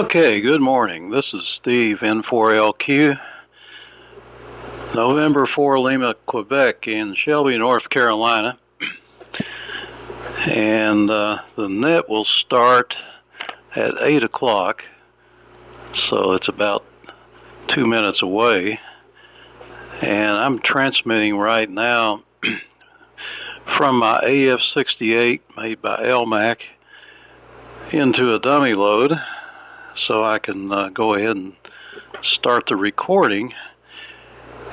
Okay, good morning. This is Steve, N4LQ, November 4 Lima, Quebec in Shelby, North Carolina. And the net will start at 8 o'clock, so it's about 2 minutes away. And I'm transmitting right now from my AF-68 made by Elmac into a dummy load, so I can go ahead and start the recording,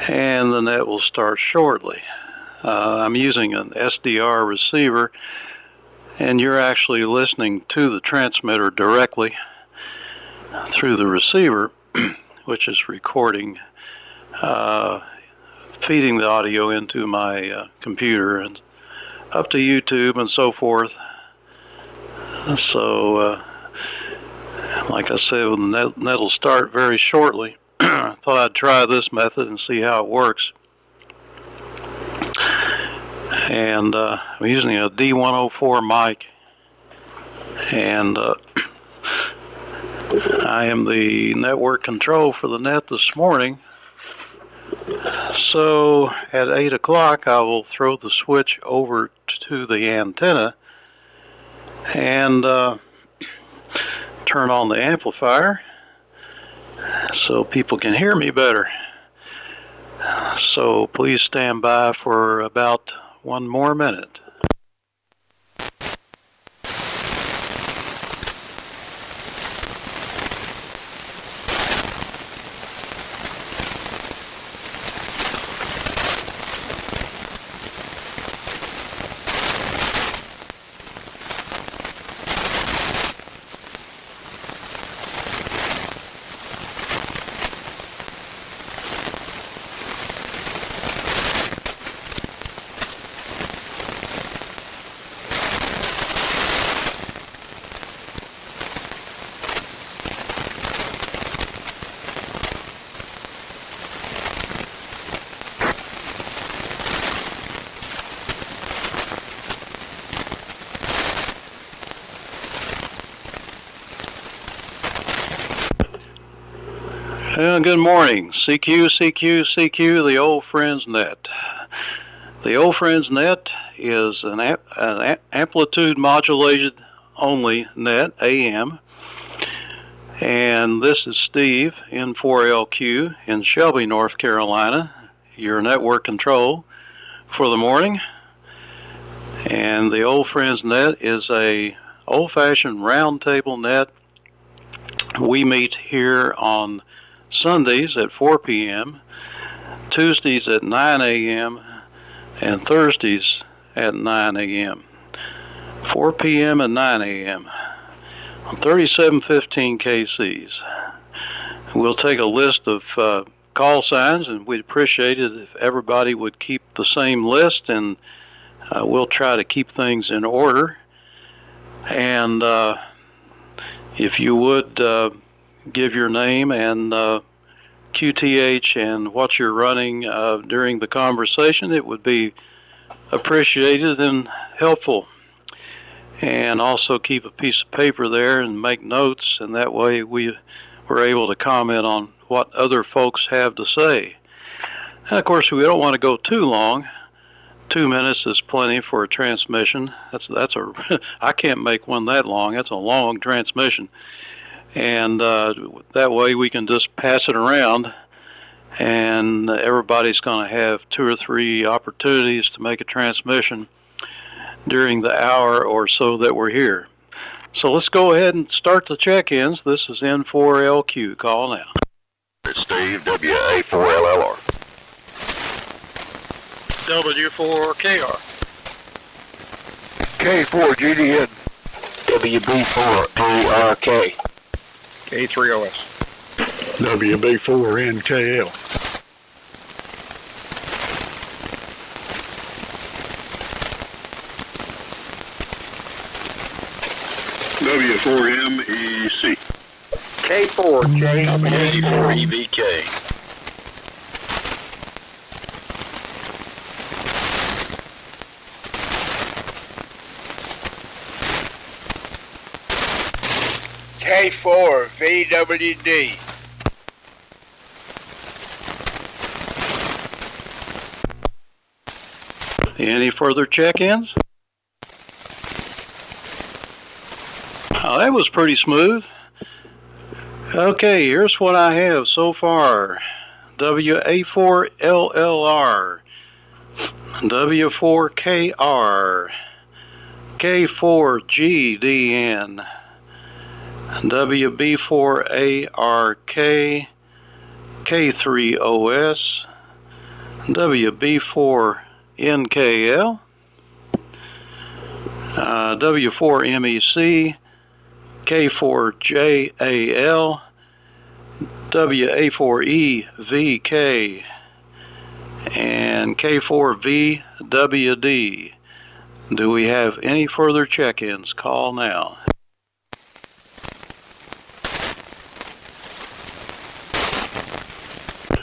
and the net will start shortly. I'm using an SDR receiver, and you're actually listening to the transmitter directly through the receiver, which is recording, feeding the audio into my computer and up to YouTube and so forth. So, like I said, the net will start very shortly. I thought I'd try this method and see how it works. And I'm using a D104 mic, and I am the network control for the net this morning. So at 8 o'clock I will throw the switch over to the antenna and turn on the amplifier so people can hear me better. So please stand by for about 1 more minute. Good morning. CQ, the Old Friends Net. The Old Friends Net is an amplitude modulated only net, AM. And this is Steve, N4LQ, in Shelby, North Carolina, your network control for the morning. And the Old Friends Net is a old-fashioned roundtable net. We meet here on Sundays at 4 p.m., Tuesdays at 9 a.m., and Thursdays at 9 a.m. 4 p.m. and 9 a.m. on 3715 KCs. We'll take a list of call signs, and we'd appreciate it if everybody would keep the same list, and we'll try to keep things in order. And if you would give your name and QTH and what you're running during the conversation, it would be appreciated and helpful. And also keep a piece of paper there and make notes, and that way we're able to comment on what other folks have to say. And of course, we don't want to go too long. 2 minutes is plenty for a transmission. I can't make one that long. That's a long transmission. And that way we can just pass it around, and everybody's going to have 2 or 3 opportunities to make a transmission during the hour or so that we're here. So let's go ahead and start the check-ins. This is N4LQ. Call now. Steve, WA4LLR. W4KR. K4GDN. WB4ARK. K3OS. WB4NKL. W4MEC. K4JK4EBK. K4 VWD. Any further check-ins? Oh, that was pretty smooth. Okay, here's what I have so far. WA4LLR, W4KR, K4GDN, WB4ARK, K3OS, WB4NKL, W4MEC, K4JAL, WA4EVK, and K4VWD. Do we have any further check-ins? Call now.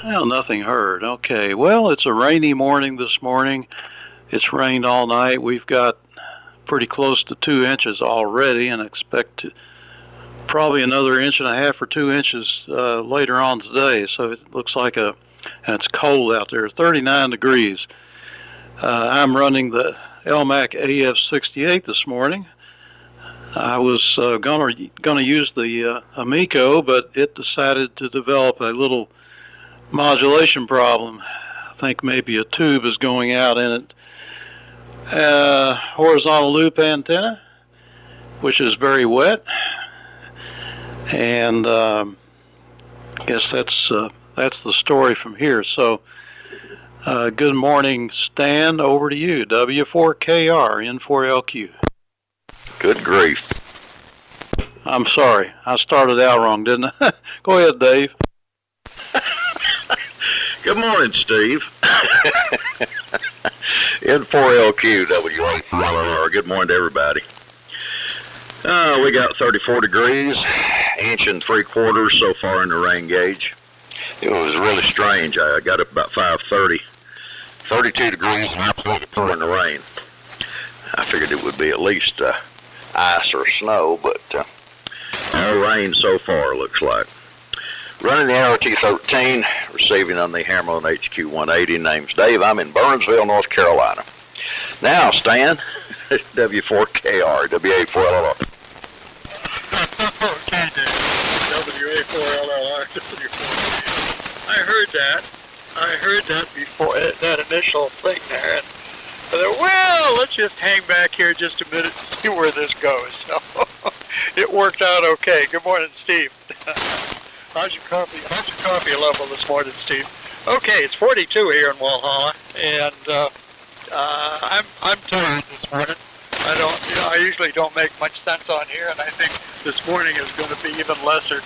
Well, nothing heard. Okay, well, it's a rainy morning this morning. It's rained all night. We've got pretty close to 2 inches already, and expect probably another 1.5 or 2 inches later on today. So it looks like and it's cold out there, 39 degrees. I'm running the Elmac AF-68 this morning. I was gonna use the Amico, but it decided to develop a little modulation problem. I think maybe a tube is going out in it. Horizontal loop antenna, which is very wet, and I guess that's the story from here. So good morning, Stan, over to you. W4KR, N4LQ. Good grief. I'm sorry, I started out wrong, didn't I? Go ahead, Dave. Good morning, Steve. N4LQ, WA4LLR. Good morning to everybody. We got 34 degrees, 1.75 inches so far in the rain gauge. It was really strange. I got up about 5:30. 32 degrees and absolutely pouring the rain. I figured it would be at least ice or snow, but no rain so far, looks like. Running the RT-13, receiving on the Hammerlin HQ 180. Name's Dave. I'm in Burnsville, North Carolina. Now, Stan, W4KR, WA4LLR. Okay, Dave. WA4LLR, W4. I heard that before, that initial thing there. And I thought, well, let's just hang back here just a minute and see where this goes. So it worked out okay. Good morning, Steve. How's your coffee level this morning, Steve? Okay, it's 42 here in Walhalla, and I'm tired this morning. I usually don't make much sense on here, and I think this morning is going to be even lesser.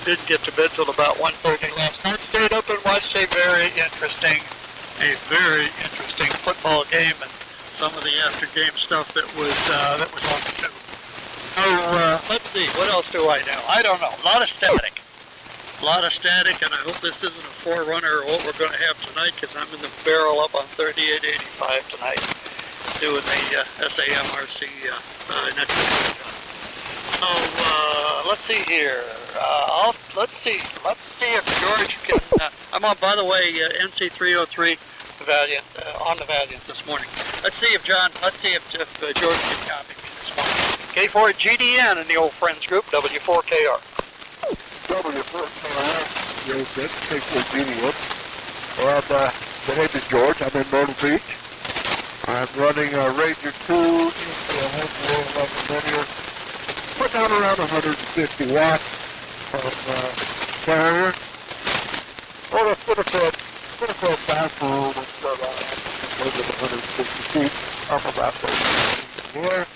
Didn't get to bed till about 1:30 last night. Stayed up and watched a very interesting football game and some of the after-game stuff that was on the tube. So let's see, what else do I know? I don't know. A lot of static, and I hope this isn't a forerunner of what we're going to have tonight, because I'm in the barrel up on 3885 tonight, doing the SAMRC next week. So let's see here. Let's see if George can. I'm on, by the way, NC303 Valiant on the Valiant this morning. Let's see if George can copy me this morning. K4GDN in the old friends group. W4KR. W4KR. Yo, good. K4GDN. Well, my name is George. I'm in Myrtle Beach. I'm running a Ranger 2 into a home linear. Put down around 150 watts of carrier. Well, a foot of bathroom and so on. Over 150 feet, up about 30 here.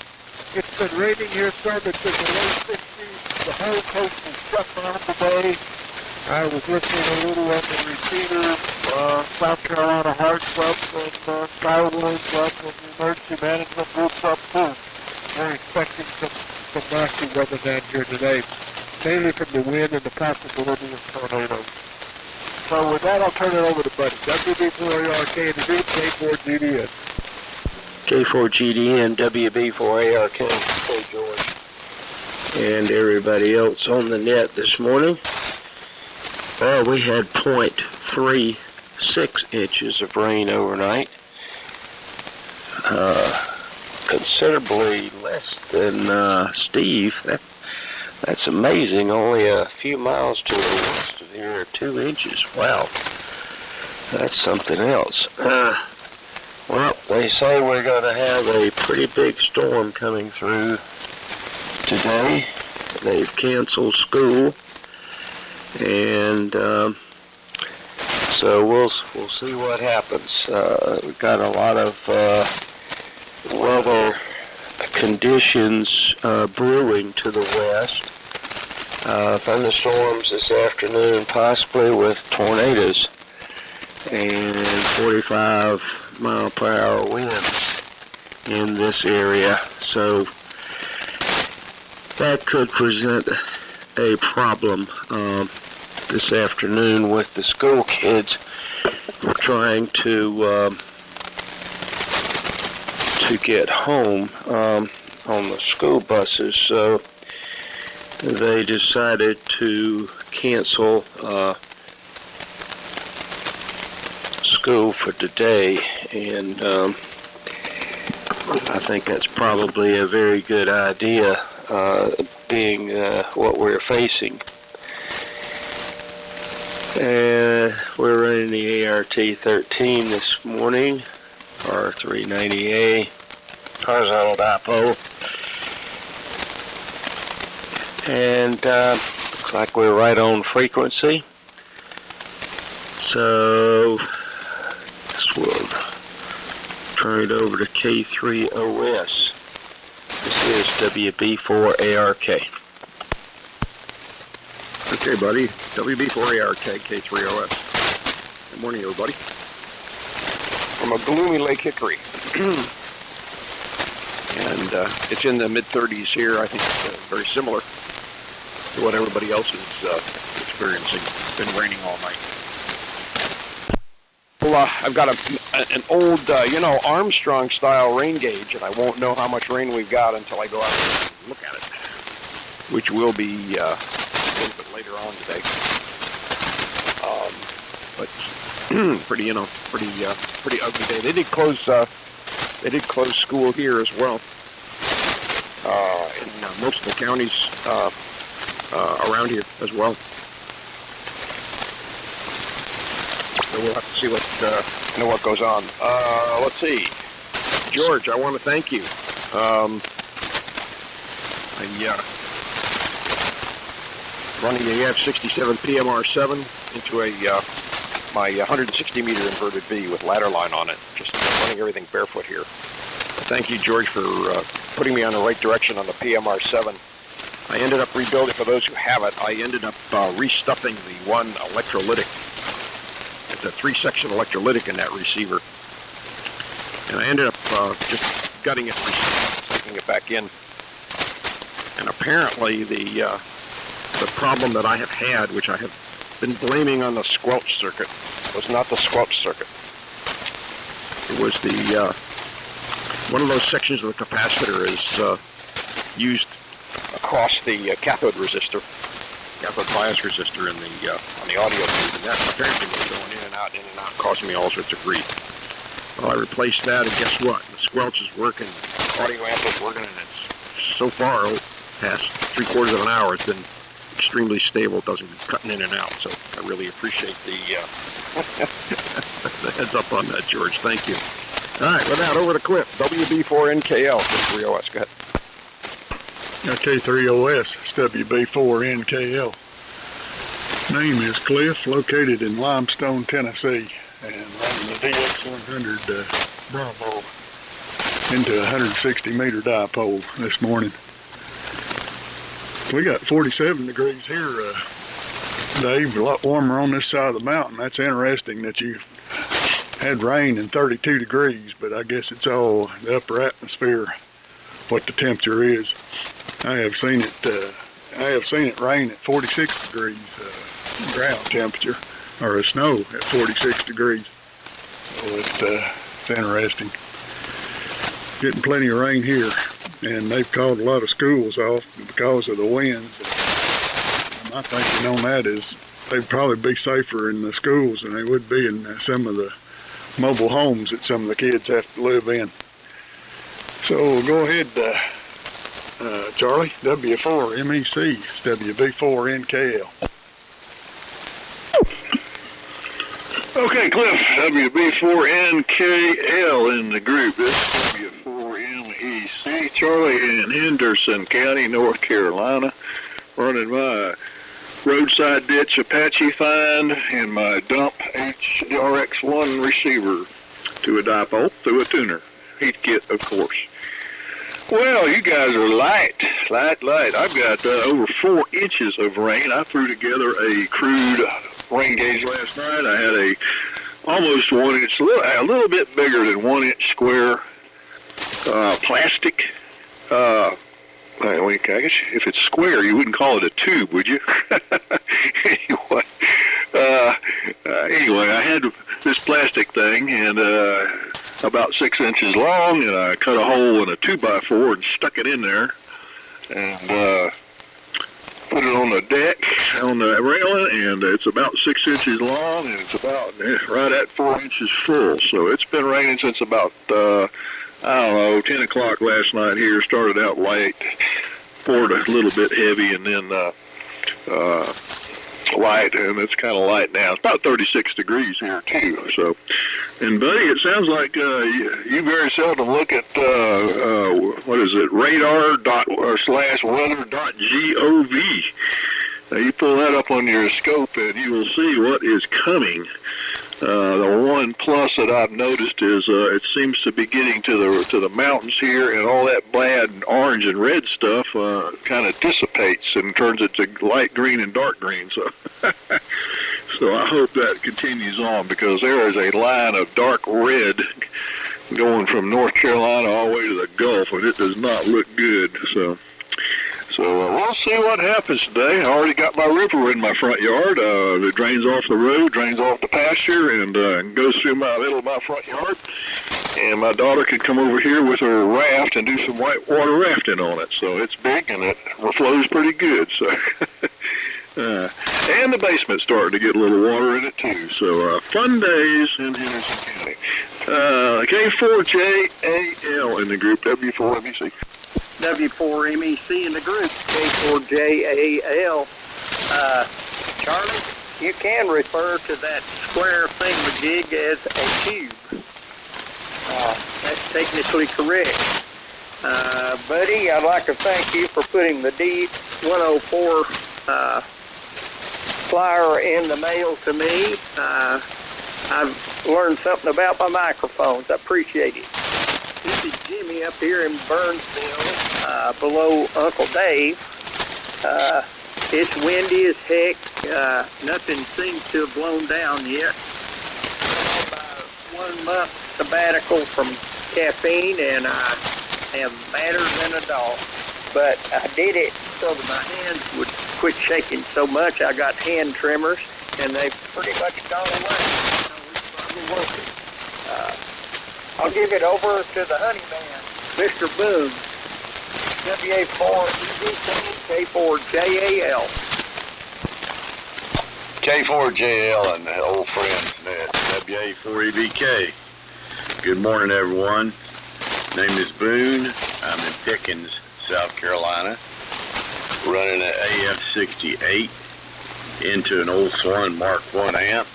It's been raining here some. It's in the low 60s. The whole coast is shut down today. I was listening a little on the repeater, South Carolina Heart Club and Skyline Club and the Emergency Management Groups up too. We're expecting some nasty weather down here today, mainly from the wind and the possibility of tornadoes. So with that, I'll turn it over to Buddy. WB4ARK and the group K4GDN. K4GDN, WB4ARK. Hey, George. and everybody else on the net this morning. Well, we had 0.36 inches of rain overnight. Considerably less than Steve. That's amazing. Only a few miles to the west of here, 2 inches. Wow. That's something else. Well, they say we're going to have a pretty big storm coming through today. They've canceled school, and so we'll see what happens. We've got a lot of weather conditions brewing to the west. Thunderstorms this afternoon, possibly with tornadoes and 45-mile-per-hour winds in this area. So that could present a problem this afternoon with the school kids trying to get home on the school buses. So they decided to cancel school for today, and I think that's probably a very good idea, being what we're facing. We're running the ART-13 this morning, R390A, horizontal dipole, and looks like we're right on frequency. So this will turn it over to K3OS. This is WB4ARK. Okay, buddy. WB4ARK, K3OS. Good morning, everybody. From a gloomy Lake Hickory. And it's in the mid-30s here. I think it's very similar to what everybody else is experiencing. It's been raining all night. Well, I've got an old, Armstrong-style rain gauge, and I won't know how much rain we've got until I go out and look at it, which will be a little bit later on today. But pretty ugly day. They did close school here as well in most of the counties around here as well. So we'll have to see what goes on. Let's see, George, I want to thank you. Running the AF-68 PMR7 into my 160 meter inverted V with ladder line on it. Just running everything barefoot here. Thank you, George, for putting me on the right direction on the PMR7. I ended up rebuilding, for those who have it, I ended up restuffing the one electrolytic. It's a 3-section electrolytic in that receiver. And I ended up just gutting it, sticking it back in. And apparently the problem that I have had, which I have been blaming on the squelch circuit, was not the squelch circuit. It was the one of those sections of the capacitor is used across the cathode resistor, cathode bias resistor in the on the audio tube, and that apparently was going in and out, causing me all sorts of grief. Well, I replaced that, and guess what? The squelch is working, the audio amp is working, and it's so far past 3/4 of an hour, it's been extremely stable. It doesn't cutting in and out, so I really appreciate the heads up on that, George. Thank you. All right, with that, over to Cliff, WB4NKL, K3OS. Go ahead. K3OS, it's WB4NKL. Name is Cliff, located in Limestone, Tennessee, and running the DX100 Bravo into a 160 meter dipole this morning. We got 47 degrees here, Dave, a lot warmer on this side of the mountain. That's interesting that you had rain in 32 degrees, but I guess it's all the upper atmosphere, what the temperature is. I have seen it rain at 46 degrees ground temperature, or snow at 46 degrees. So it's interesting. Getting plenty of rain here. and they've called a lot of schools off because of the winds. And my thinking on that is they'd probably be safer in the schools than they would be in some of the mobile homes that some of the kids have to live in. So go ahead, Charlie, W4MEC, WB4NKL. Okay, Cliff, WB4NKL in the group. This is W4MEC, Charlie in Henderson County, North Carolina, running my roadside ditch Apache find and my dump HRX1 receiver to a dipole through a tuner. Heat kit, of course. Well, you guys are light. I've got over 4 inches of rain. I threw together a crude rain gauge last night. I had almost 1 inch, a little bit bigger than 1 inch square plastic. I guess if it's square, you wouldn't call it a tube, would you? Anyway, I had this plastic thing and about 6 inches long, and I cut a hole in a 2x4 and stuck it in there, and put it on the deck, on the railing, and it's about 6 inches long, and it's about right at 4 inches full. So it's been raining since about, 10 o'clock last night here. Started out light, poured a little bit heavy, and then light, and it's kind of light now. It's about 36 degrees here, too. So, and buddy, it sounds like you very seldom look at, radar./weather.gov. Now, you pull that up on your scope, and you will see what is coming. The one plus that I've noticed is it seems to be getting to the mountains here, and all that bad orange and red stuff kind of dissipates and turns it to light green and dark green. So, so I hope that continues on, because there is a line of dark red going from North Carolina all the way to the Gulf, and it does not look good. So we'll see what happens today. I already got my river in my front yard. It drains off the road, drains off the pasture, and goes through my middle of my front yard. And my daughter could come over here with her raft and do some whitewater rafting on it. So it's big, and it flows pretty good. So, and the basement's starting to get a little water in it too. So fun days in Henderson County. K4JAL in the group, W4MEC. W4MEC in the group, K4JAL. Charlie, you can refer to that square thingamajig as a cube. That's technically correct. Buddy, I'd like to thank you for putting the D104 flyer in the mail to me. I've learned something about my microphones. I appreciate it. This is Jimmy up here in Burnsville, below Uncle Dave. It's windy as heck. Nothing seems to have blown down yet. About 1 month sabbatical from caffeine, and I am madder than a dog. But I did it so that my hands would quit shaking so much. I got hand trimmers, and they've pretty much gone away. It's probably working. I'll give it over to the honey man, Mr. Boone, WA4EVK, K4JAL. K4JL and the old friends, WA4EVK. Good morning, everyone. Name is Boone. I'm in Pickens, South Carolina, running an AF-68 into an old Swan Mark 1 amp.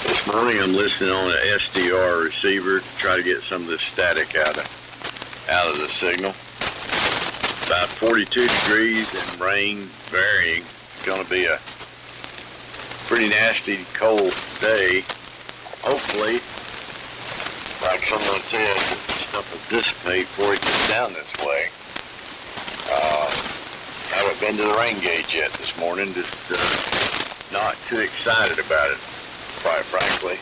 This morning I'm listening on an SDR receiver to try to get some of the static out of the signal. About 42 degrees and rain varying. It's going to be a pretty nasty cold day. Hopefully, like someone said, the stuff will dissipate before it gets down this way. Haven't been to the rain gauge yet this morning. Just not too excited about it. Quite frankly,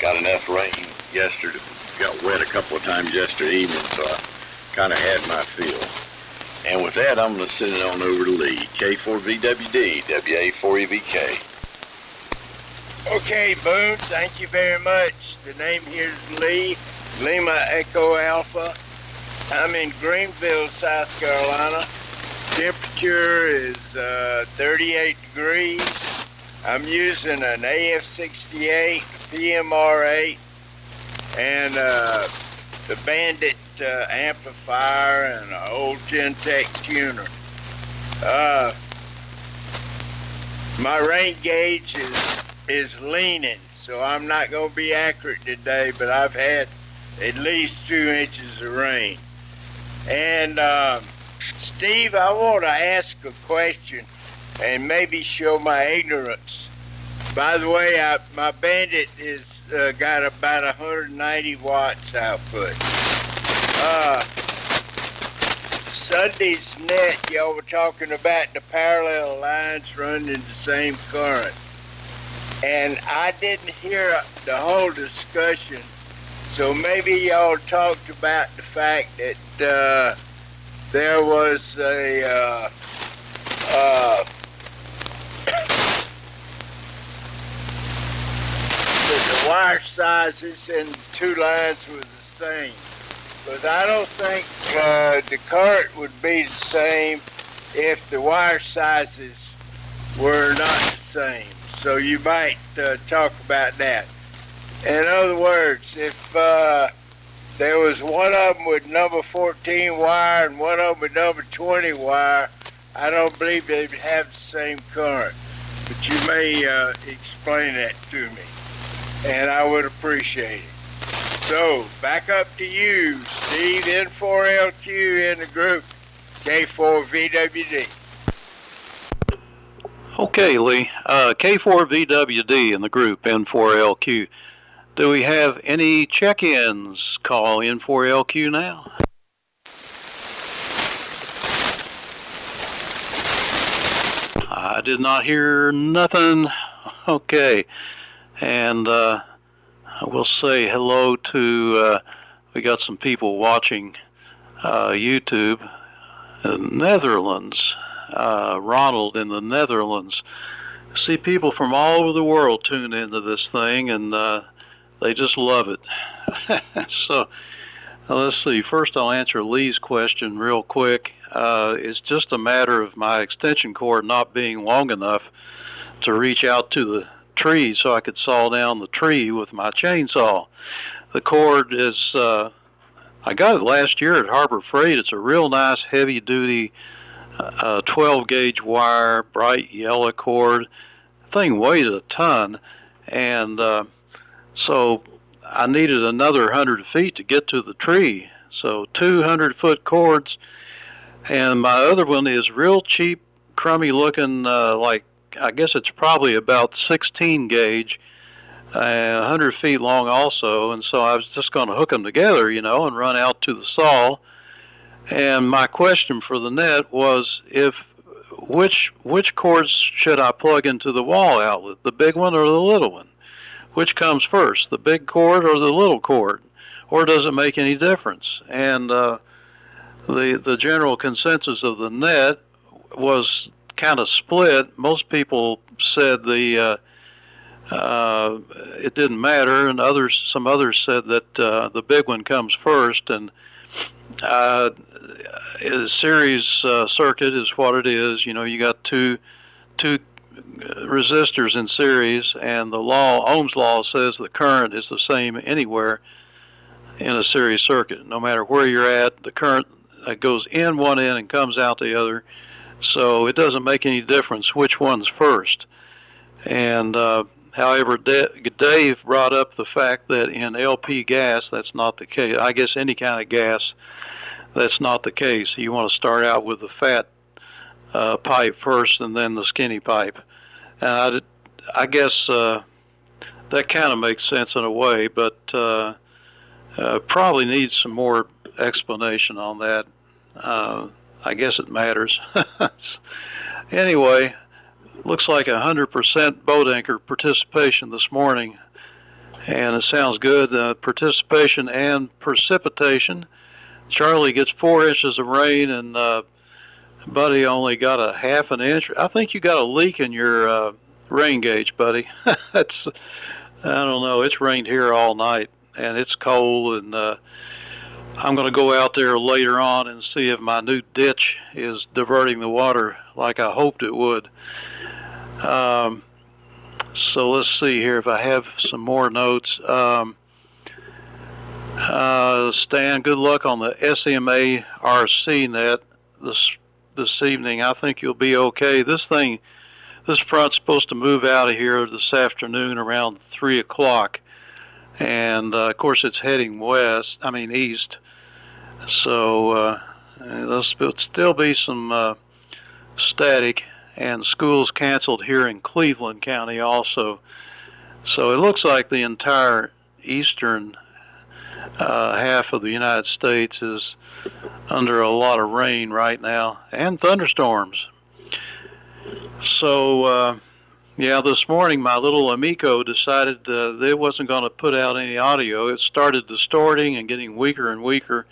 got enough rain yesterday, got wet a couple of times yesterday evening, so I kind of had my feel. And with that, I'm going to send it on over to Lee, K4VWD, WA4EVK. Okay, Boone, thank you very much. The name here is Lee, Lima Echo Alpha, I'm in Greenville, South Carolina. Temperature is 38 degrees. I'm using an AF-68, PMR8, and the Bandit amplifier and an old Gentech tuner. My rain gauge is leaning, so I'm not going to be accurate today, but I've had at least 2 inches of rain. And Steve, I want to ask a question and maybe show my ignorance. By the way, my Bandit is got about 190 watts output. Sunday's net, y'all were talking about the parallel lines running in the same current. And I didn't hear the whole discussion, so maybe y'all talked about the fact that there was that the wire sizes and the 2 lines were the same. But I don't think the current would be the same if the wire sizes were not the same. So you might talk about that. In other words, if there was one of them with number 14 wire and one of them with number 20 wire, I don't believe they'd have the same current. But you may explain that to me, and I would appreciate it. So, back up to you, Steve, N4LQ in the group, K4VWD. Okay, Lee. K4VWD in the group, N4LQ. Do we have any check-ins? Call N4LQ now. I did not hear nothing. Okay. And I will say hello to, we got some people watching YouTube, Netherlands, Ronald in the Netherlands. See people from all over the world tune into this thing, and they just love it. So let's see. First, I'll answer Lee's question real quick. It's just a matter of my extension cord not being long enough to reach out to the tree so I could saw down the tree with my chainsaw. The cord is, I got it last year at Harbor Freight. It's a real nice heavy duty 12 gauge wire, bright yellow cord. The thing weighs a ton, and so I needed another 100 feet to get to the tree. So 200-foot cords, and my other one is real cheap, crummy looking, like I guess it's probably about 16 gauge, 100 feet long also, and so I was just going to hook them together, you know, and run out to the saw. And my question for the net was, which cords should I plug into the wall outlet, the big one or the little one? Which comes first, the big cord or the little cord? Or does it make any difference? And the general consensus of the net was kind of split. Most people said it didn't matter, and some others said that the big one comes first. And a series circuit is what it is. You know, you got two resistors in series, and the Ohm's law says the current is the same anywhere in a series circuit. No matter where you're at, the current goes in one end and comes out the other. So it doesn't make any difference which one's first. And however, Dave brought up the fact that in LP gas, that's not the case. I guess any kind of gas, that's not the case. You want to start out with the fat pipe first and then the skinny pipe. And I guess that kind of makes sense in a way, but probably needs some more explanation on that. I guess it matters. Anyway, looks like 100% boat anchor participation this morning, and it sounds good. Participation and precipitation. Charlie gets 4 inches of rain, and Buddy only got a half an inch. I think you got a leak in your rain gauge, Buddy. I don't know. It's rained here all night, and it's cold, and I'm going to go out there later on and see if my new ditch is diverting the water like I hoped it would. So let's see here if I have some more notes. Stan, good luck on the SMA RC net this evening. I think you'll be okay. This front's supposed to move out of here this afternoon around 3 o'clock. And of course it's heading east. So there'll still be some static, and schools canceled here in Cleveland County also. So it looks like the entire eastern half of the United States is under a lot of rain right now, and thunderstorms. So yeah, this morning my little Amico decided that it wasn't going to put out any audio. It started distorting and getting weaker and weaker.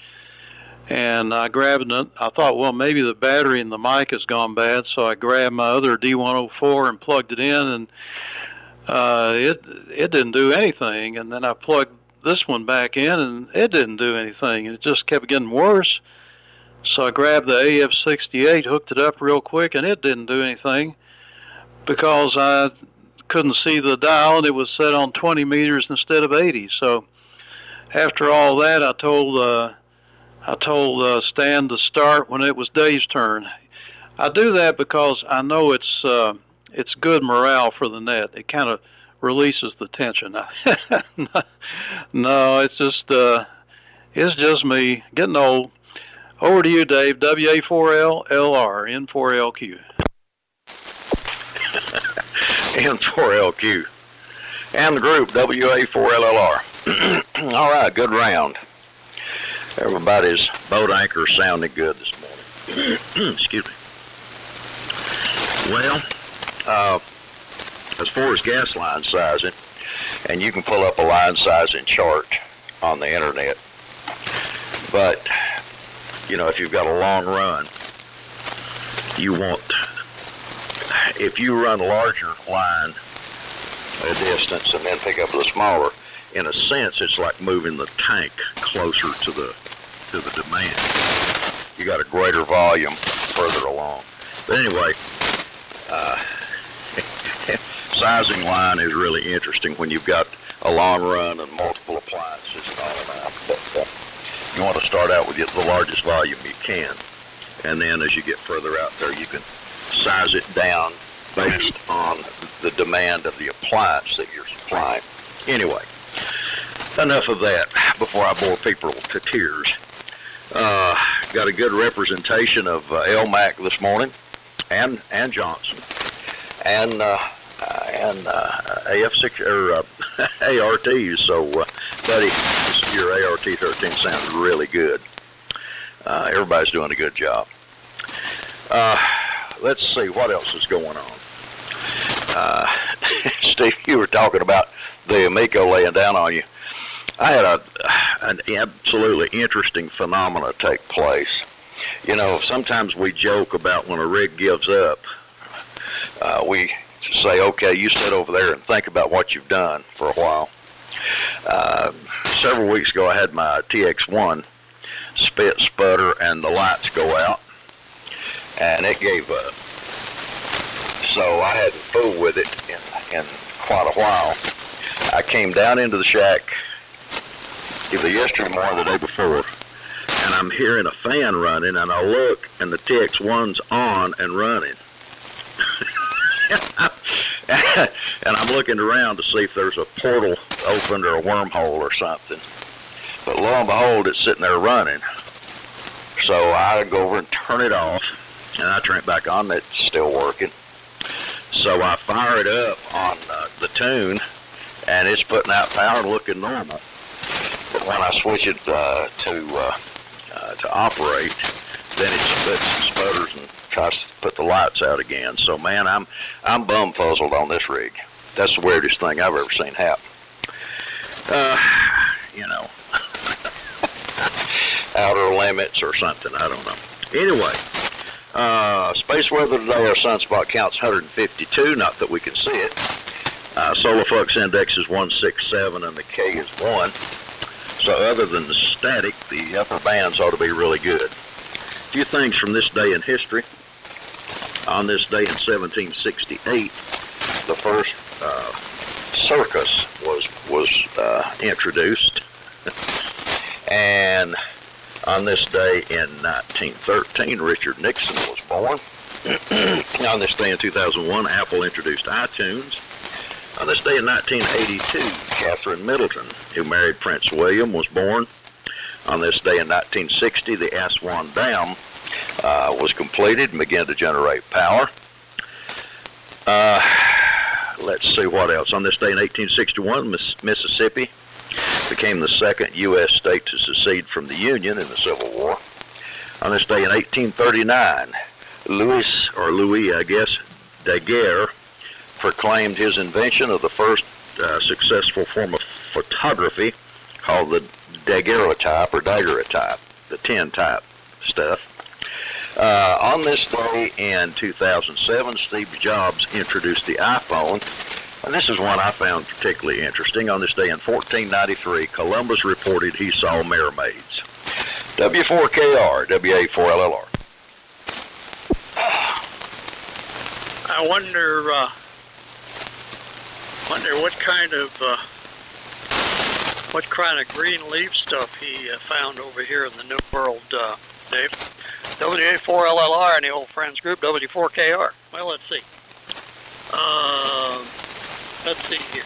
And I grabbed it. I thought, well, maybe the battery in the mic has gone bad, so I grabbed my other D104 and plugged it in, and it didn't do anything. And then I plugged this one back in, and it didn't do anything. It just kept getting worse. So I grabbed the AF-68, hooked it up real quick, and it didn't do anything because I couldn't see the dial, and it was set on 20 meters instead of 80. So after all that, I told Stan to start when it was Dave's turn. I do that because I know it's good morale for the net. It kind of releases the tension. No, it's just me getting old. Over to you, Dave. WA4L LR N4LQ. N4LQ. And the group WA4LLR. All right, good round. Everybody's boat anchor sounded good this morning. Excuse me. Well, as far as gas line sizing, and you can pull up a line sizing chart on the internet, but you know, if you've got a long run, if you run a larger line a distance and then pick up the smaller, in a sense it's like moving the tank closer to the demand. You got a greater volume further along. But anyway, sizing line is really interesting when you've got a long run and multiple appliances and all of that. But you want to start out with the largest volume you can, and then as you get further out there, you can size it down based on the demand of the appliance that you're supplying. Anyway, enough of that before I bore people to tears. Got a good representation of Elmac this morning, and Johnson, and AF6 or ARTs. So, buddy, your ART-13 sounds really good. Everybody's doing a good job. Let's see what else is going on. Steve, you were talking about the Amico laying down on you. I had an absolutely interesting phenomena take place. You know, sometimes we joke about when a rig gives up, we say, okay, you sit over there and think about what you've done for a while. Several weeks ago, I had my TX1 spit, sputter, and the lights go out, and it gave up. So I hadn't fooled with it in quite a while. I came down into the shack either yesterday morning or the day before, and I'm hearing a fan running, and I look, and the TX1's on and running. And I'm looking around to see if there's a portal opened or a wormhole or something. But lo and behold, it's sitting there running. So I go over and turn it off, and I turn it back on, it's still working. So I fire it up on the tune, and it's putting out power and looking normal. But when I switch it to operate, then it splits and sputters and tries to put the lights out again. So man, I'm bumfuzzled on this rig. That's the weirdest thing I've ever seen happen. You know, outer limits or something, I don't know. Anyway, space weather today, our sunspot count's 152, not that we can see it. Solar flux index is 167 and the K is 1. So other than the static, the upper bands ought to be really good. A few things from this day in history. On this day in 1768, the first circus was introduced. And on this day in 1913, Richard Nixon was born. On this day in 2001, Apple introduced iTunes. On this day in 1982, Catherine Middleton, who married Prince William, was born. On this day in 1960, the Aswan Dam was completed and began to generate power. Let's see what else. On this day in 1861, Mississippi became the second U.S. state to secede from the Union in the Civil War. On this day in 1839, Louis, I guess, Daguerre proclaimed his invention of the first successful form of photography called the daguerreotype or daguerreotype, the 10 type stuff. On this day in 2007, Steve Jobs introduced the iPhone, and this is one I found particularly interesting. On this day in 1493, Columbus reported he saw mermaids. W4KR, WA4LLR. I wonder what kind of green leaf stuff he found over here in the New World, Dave. WA4LLR and the old friends group, W4KR. Well, let's see. Let's see here.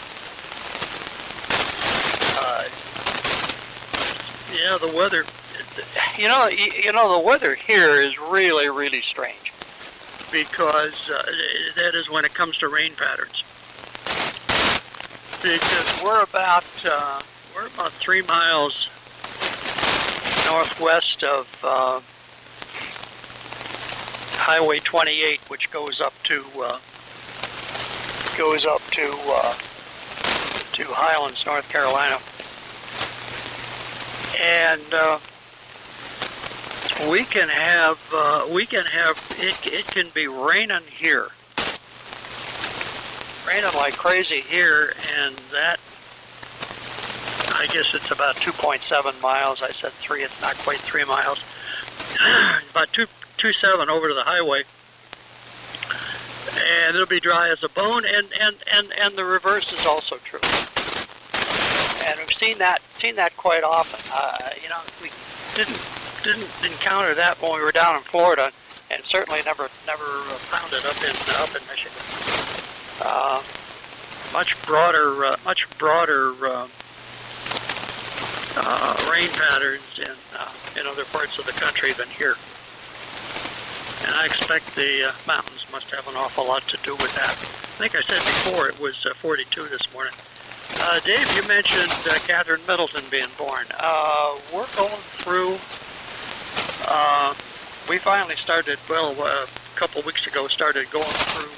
Yeah, the weather. You know, the weather here is really, really strange, because that is when it comes to rain patterns. Because we're about 3 miles northwest of Highway 28, which goes up to Highlands, North Carolina, and it can be raining here, raining like crazy here, and that, I guess it's about 2.7 miles. I said 3, it's not quite 3 miles. About 2.7 over to the highway, and it'll be dry as a bone, and the reverse is also true. And we've seen that quite often. We didn't encounter that when we were down in Florida, and certainly never found it up in Michigan. Much broader rain patterns in other parts of the country than here. And I expect the mountains must have an awful lot to do with that. I think I said before it was 42 this morning. Dave, you mentioned Catherine Middleton being born. We're going through, we finally started, a couple weeks ago, started going through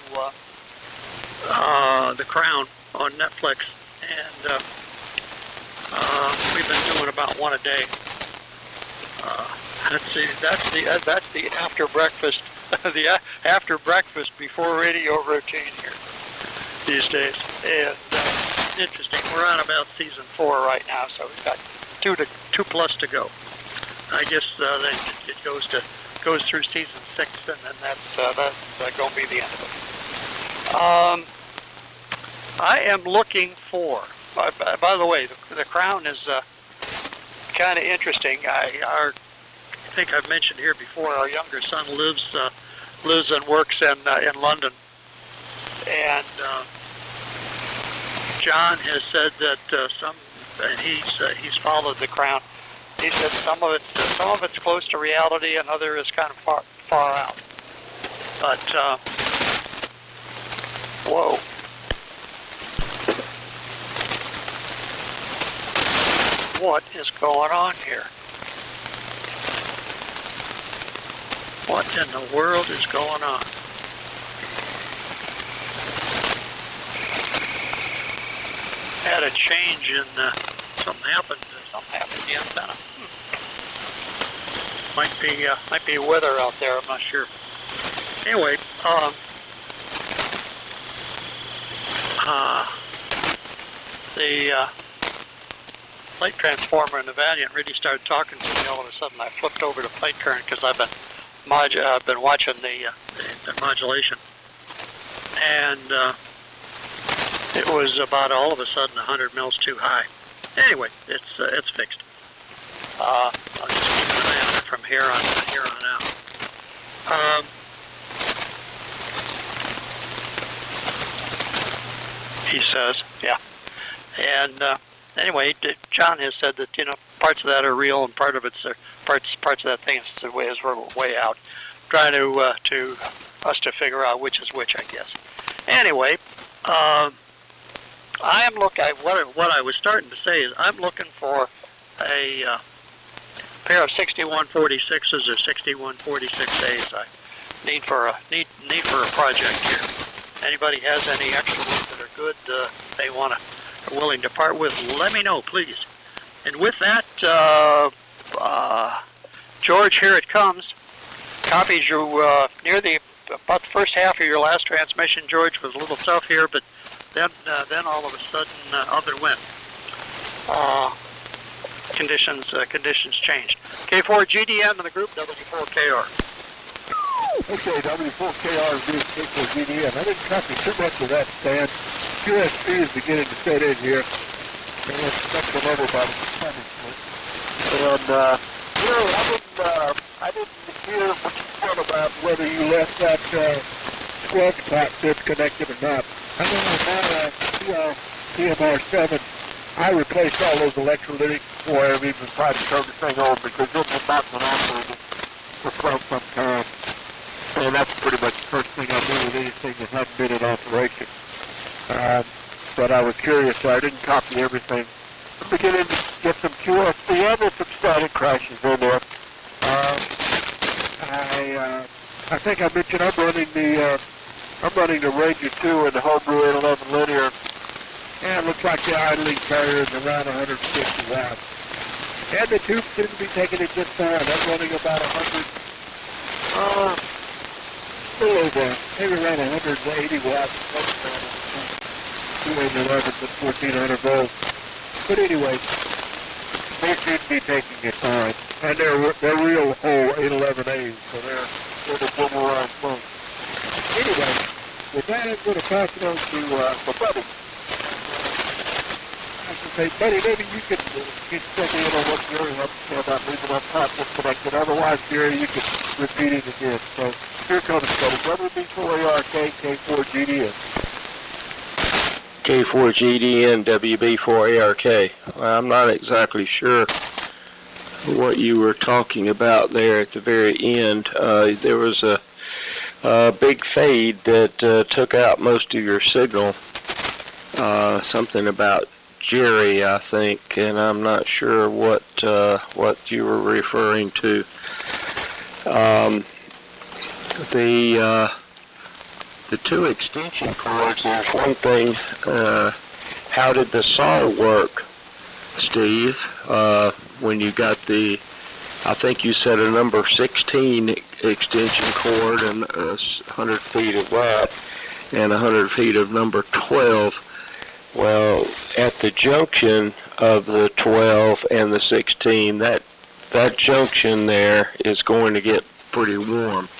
The Crown on Netflix, and we've been doing about one a day. Let's see, that's the after breakfast, the after breakfast before radio routine here these days. And interesting. We're on about season 4 right now, so we've got 2 plus to go. I guess then it goes through season 6, and then that's going to be the end of it. I am looking for. By the way, the Crown is kind of interesting. I think I've mentioned here before. Our younger son lives and works in London, and John has said that and he's followed The Crown. He said some of it's close to reality, and other is kind of far out. But whoa. What is going on here? What in the world is going on? Had a change in something happened to the antenna. Might be weather out there. I'm not sure. Anyway, plate transformer in the Valiant really started talking to me, all of a sudden I flipped over to plate current because I've been watching the modulation, and it was about all of a sudden 100 mils too high. Anyway, it's fixed. I'll just keep an eye on it from here on out. He says, yeah. And anyway, John has said that, you know, parts of that are real and part of it's parts of that thing is way out. Trying to us to figure out which is which, I guess. Anyway, I am what I was starting to say is I'm looking for a pair of 6146s or 6146As. I need for a project here. Anybody has any extra ones that are good, are willing to part with, let me know, please. And with that, George, here it comes. Copies you near about the first half of your last transmission, George, was a little tough here, but then all of a sudden, other went. Conditions changed. K4GDM in the group, W4KR. Okay, W4KR is doing K4GDM. I didn't copy too much of that, Stan. QSP is beginning to set in here. And let's check them over by the punishment. And, you know, I didn't hear what you said about whether you left that plug top disconnected or not. I know on my PMR7, I replaced all those electrolytics before I even tried to turn the thing on because it was about an operator for quite some time. And that's pretty much the first thing I do with anything that hasn't been in operation. But I was curious, so I didn't copy everything. I'm beginning to get some QSP and there's some static crashes in there. I think I mentioned I'm running the Ranger 2 and the Homebrew 811 linear, and it looks like the idling carrier is around 150 watts. And the tube seems to be taking it just fine. I'm running about 100, maybe around 180 watts. 211 to 1400 volts. But anyway, they seem to be taking it fine. And they're real whole 811As, so they're the boomerang phones. Anyway, with that, I'm going to pass it on to Buddy. I can say, Buddy, maybe you could check in on what Gary had to say about leaving that top disconnected. Otherwise, Gary, you could repeat it again. So here comes Buddy. WB4ARK, K4GDN. K4GDN, WB4ARK. Well, I'm not exactly sure what you were talking about there at the very end. There was a big fade that took out most of your signal. Something about Jerry, I think, and I'm not sure what you were referring to. The two extension cords, there's one thing, how did the saw work, Steve, when you got I think you said a number 16 extension cord and 100 feet of that and 100 feet of number 12. Well, at the junction of the 12 and the 16, that junction there is going to get pretty warm,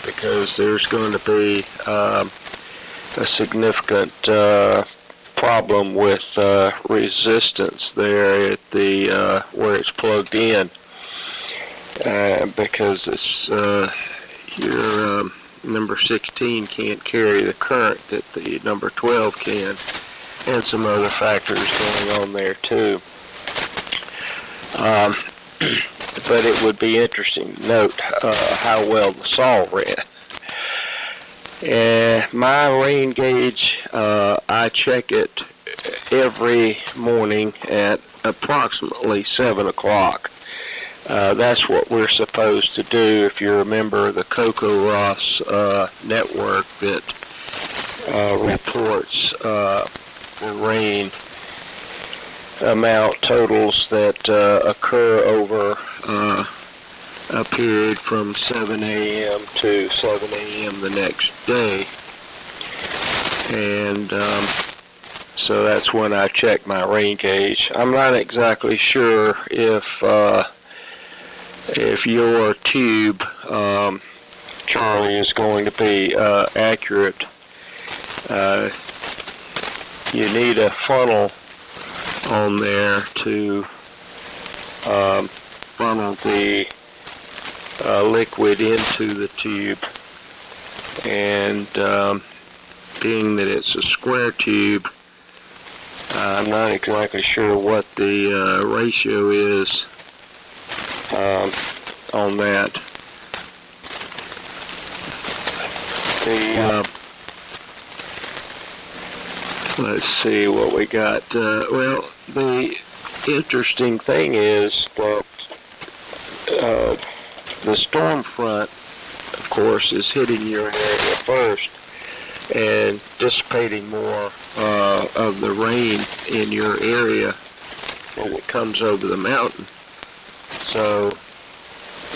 because there's going to be a significant problem with resistance there at the where it's plugged in, because it's your number 16 can't carry the current that the number 12 can, and some other factors going on there too. But it would be interesting to note how well the saw ran. My rain gauge, I check it every morning at approximately 7 o'clock. That's what we're supposed to do if you're a member of the Coco Ross network that reports the rain amount totals that occur over a period from 7 a.m. to 7 a.m. the next day. And so that's when I check my rain gauge. I'm not exactly sure if your tube, Charlie, is going to be accurate. You need a funnel on there to funnel the liquid into the tube, and being that it's a square tube, I'm not exactly sure what the ratio is on that. Let's see what we got. Well, the interesting thing is that the storm front, of course, is hitting your area first and dissipating more of the rain in your area when it comes over the mountain. So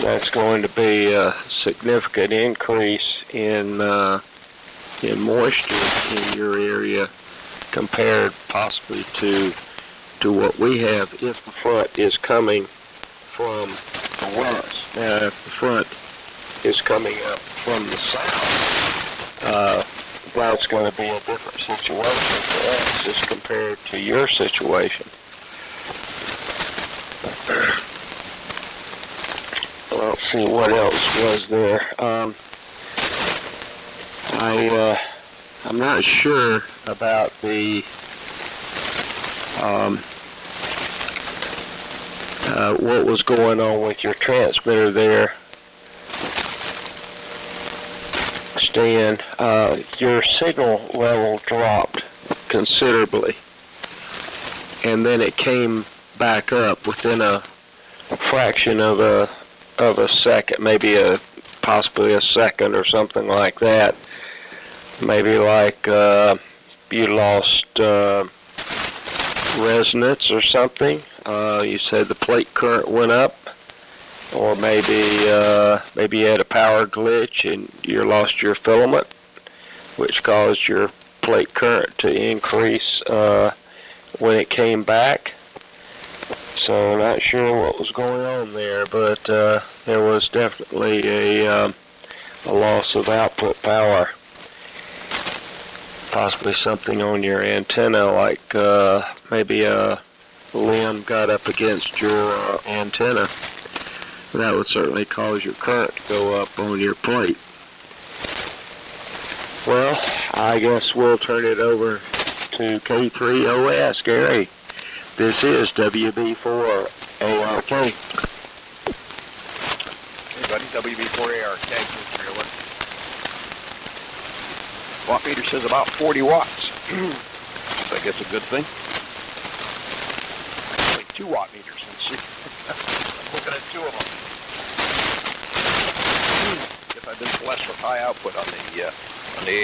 that's going to be a significant increase in moisture in your area compared possibly to what we have if the front is coming from the west. Now, if the front is coming up from the south, that's going to be a different situation for us as compared to your situation. Let's see, what else was there? I'm not sure about the what was going on with your transmitter there, Stan. Your signal level dropped considerably, and then it came back up within a fraction of a second, maybe possibly a second or something like that. Maybe like you lost resonance or something. You said the plate current went up, or maybe you had a power glitch and you lost your filament, which caused your plate current to increase when it came back. So I'm not sure what was going on there, but there was definitely a loss of output power. Possibly something on your antenna, like maybe a limb got up against your antenna. That would certainly cause your current to go up on your plate. Well, I guess we'll turn it over to K3OS, Gary. This is WB4ARK. Okay, buddy, WB4ARK, K3OS. Watt meter says about 40 watts. So I guess a good thing. Like 2 watt meters. Let's see. I'm looking at 2 of them. If I've been blessed with high output on the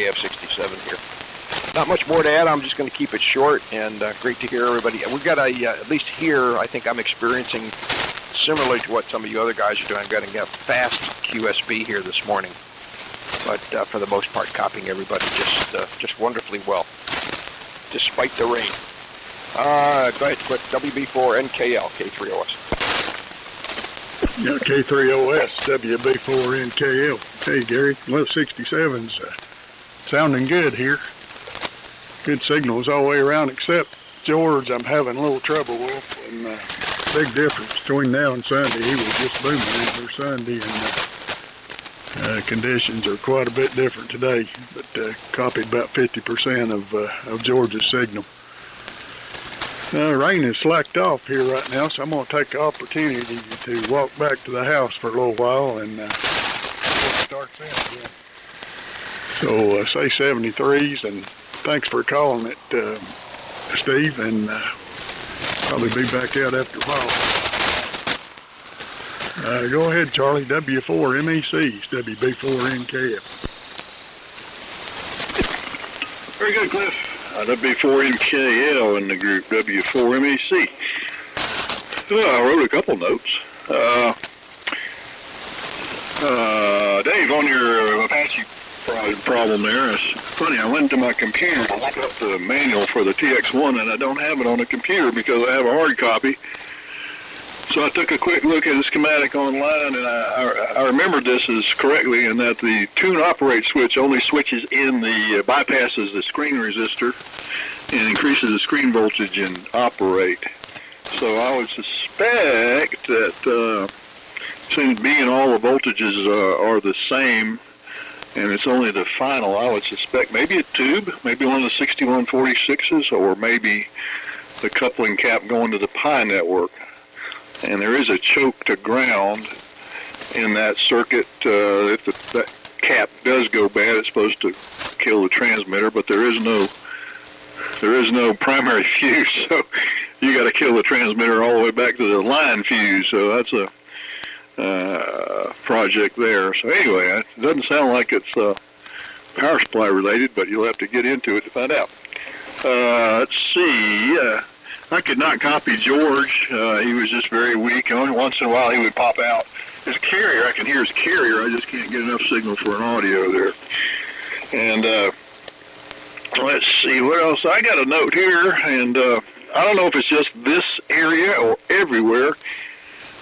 AF-67 here. Not much more to add. I'm just going to keep it short, and great to hear everybody. We've got at least here, I think I'm experiencing similarly to what some of you other guys are doing. I'm getting a fast QSB here this morning. But for the most part, copying everybody just wonderfully well, despite the rain. Go ahead, quick. WB4NKL, K3OS. Yeah, K3OS, WB4NKL. Hey, Gary, well, 67's sounding good here. Good signals all the way around, except George I'm having a little trouble with, and big difference between now and Sunday. He was just booming over Sunday, and conditions are quite a bit different today, but copied about 50% of George's signal. Rain has slacked off here right now, so I'm going to take the opportunity to walk back to the house for a little while and start in again. So say 73s, and thanks for calling it, Steve, and probably be back out after a while. Go ahead, Charlie. W4MECs, WB4NKF. Very good, Cliff. W4NKL in the group W4MEC. I wrote a couple notes. Dave, on your Apache problem there. It's funny, I went to my computer to look up the manual for the TX1, and I don't have it on the computer because I have a hard copy. So I took a quick look at the schematic online, and I remembered this as correctly in that the tune operate switch only switches in the bypasses the screen resistor and increases the screen voltage in operate. So I would suspect that since being all the voltages are the same, and it's only the final, I would suspect maybe a tube, maybe one of the 6146s, or maybe the coupling cap going to the Pi network. And there is a choke to ground in that circuit. If that cap does go bad, it's supposed to kill the transmitter, but there is no primary fuse, so you got to kill the transmitter all the way back to the line fuse. So that's a project there. So anyway, it doesn't sound like it's power supply related, but you'll have to get into it to find out. Let's see. I could not copy George. He was just very weak. Only once in a while he would pop out. His carrier, I can hear his carrier. I just can't get enough signal for an audio there. And let's see, what else? I got a note here, and I don't know if it's just this area or everywhere,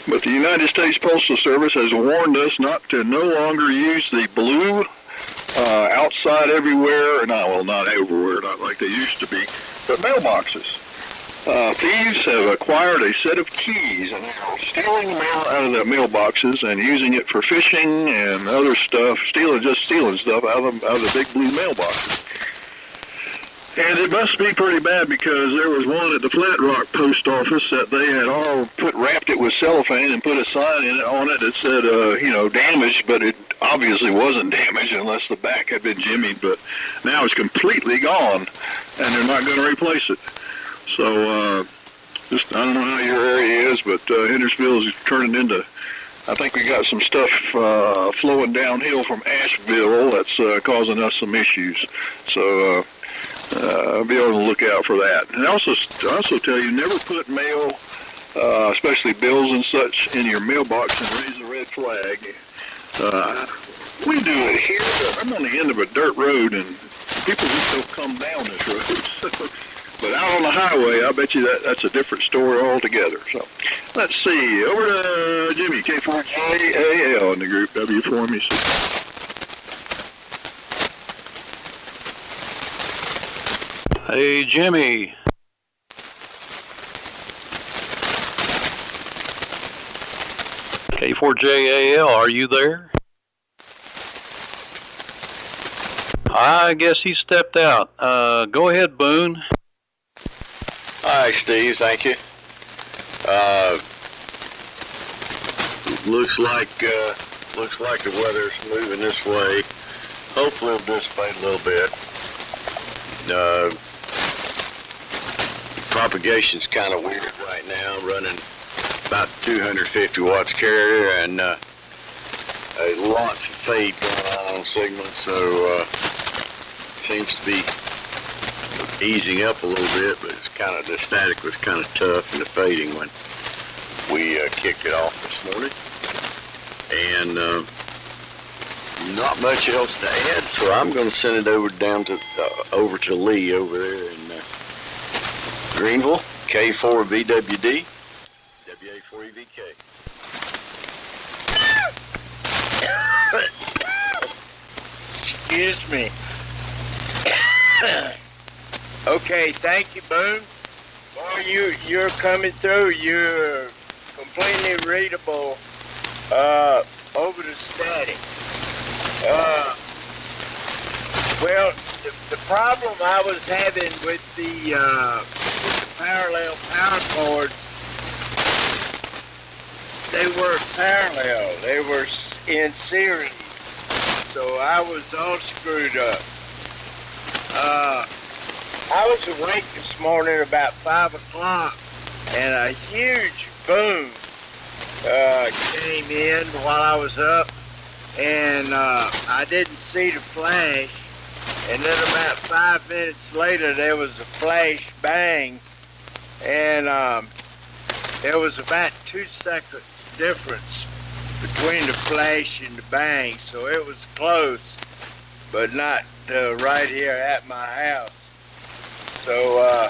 but the United States Postal Service has warned us not to no longer use the blue outside everywhere, well, not everywhere, not like they used to be, but mailboxes. Thieves have acquired a set of keys and are stealing mail out of the mailboxes and using it for fishing and other stuff, stealing stuff out of the big blue mailboxes. And it must be pretty bad because there was one at the Flat Rock post office that they had all wrapped it with cellophane and put a sign on it that said, damaged, but it obviously wasn't damaged unless the back had been jimmied, but now it's completely gone and they're not going to replace it. So, I don't know how your area is, but Hendersonville is turning into, I think we got some stuff flowing downhill from Asheville that's causing us some issues. So, be on the lookout for that. And I also tell you, never put mail, especially bills and such, in your mailbox and raise a red flag. We do it here, but I'm on the end of a dirt road, and people just don't come down this road. But out on the highway, I bet you that's a different story altogether. So, let's see. Over to Jimmy, K4JAL in the group W4MEC. Hey, Jimmy. K4JAL, are you there? I guess he stepped out. Go ahead, Boone. Hi, Steve. Thank you. Looks like the weather's moving this way. Hopefully it'll dissipate a little bit. Propagation's kind of weird right now, running about 250 watts carrier, and lots of fade going on signals, so seems to be easing up a little bit, but it's kind of, the static was kind of tough in the fading when we kicked it off this morning. And not much else to add, so I'm going to send it over to Lee over there in Greenville, K4VWD, WA4EVK. Excuse me. Okay, thank you, Boone. Boy, you're coming through. You're completely readable over the static. Well, the problem I was having with the parallel power cords, they weren't parallel. They were in series. So I was all screwed up. I was awake this morning about 5 o'clock, and a huge boom came in while I was up, and I didn't see the flash, and then about 5 minutes later there was a flash bang, and there was about 2 seconds difference between the flash and the bang, so it was close. but not right here at my house. So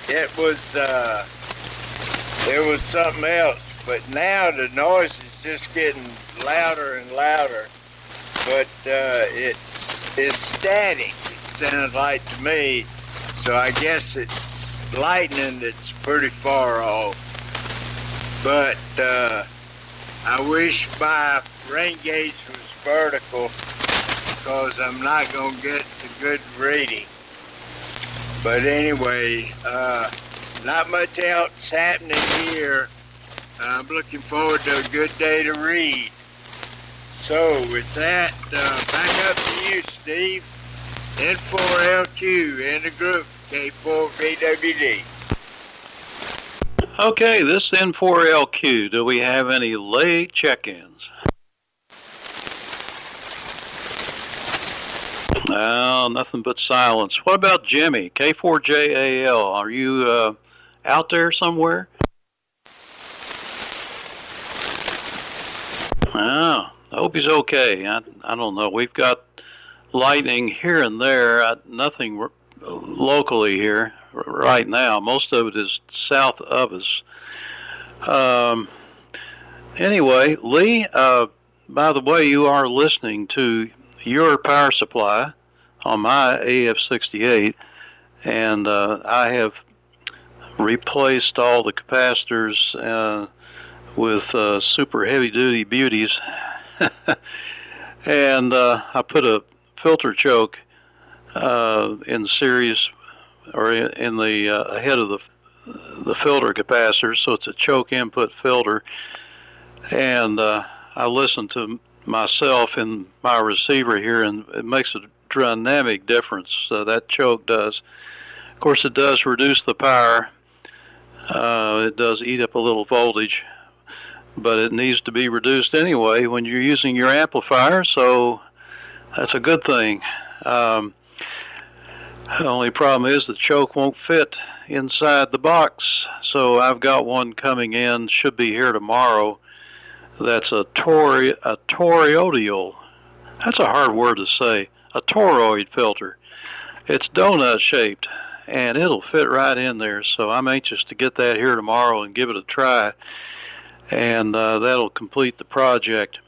it was something else. But now the noise is just getting louder and louder. But it's static, it sounds like to me. So I guess it's lightning that's pretty far off. But I wish my rain gauge was vertical, because I'm not going to get a good reading. But anyway, not much else happening here. I'm looking forward to a good day to read. So with that, back up to you, Steve. N4LQ in the group, K4VWD. Okay, this N4LQ. Do we have any late check-ins? No, nothing but silence. What about Jimmy, K4JAL? Are you out there somewhere? Oh, I hope he's okay. I don't know. We've got lightning here and there. Nothing locally here right now. Most of it is south of us. Anyway, Lee, by the way, you are listening to your power supply on my AF-68, and I have replaced all the capacitors with super heavy-duty beauties, and I put a filter choke in series, or in the ahead of the filter capacitor, so it's a choke input filter, and I listen to myself in my receiver here, and it makes a dynamic difference. That choke does. Of course, it does reduce the power. It does eat up a little voltage, but it needs to be reduced anyway when you're using your amplifier, so that's a good thing. The only problem is the choke won't fit inside the box, so I've got one coming in, should be here tomorrow. That's a toroidal. That's a hard word to say. A toroid filter. It's donut shaped, and it'll fit right in there, so I'm anxious to get that here tomorrow and give it a try, and that'll complete the project.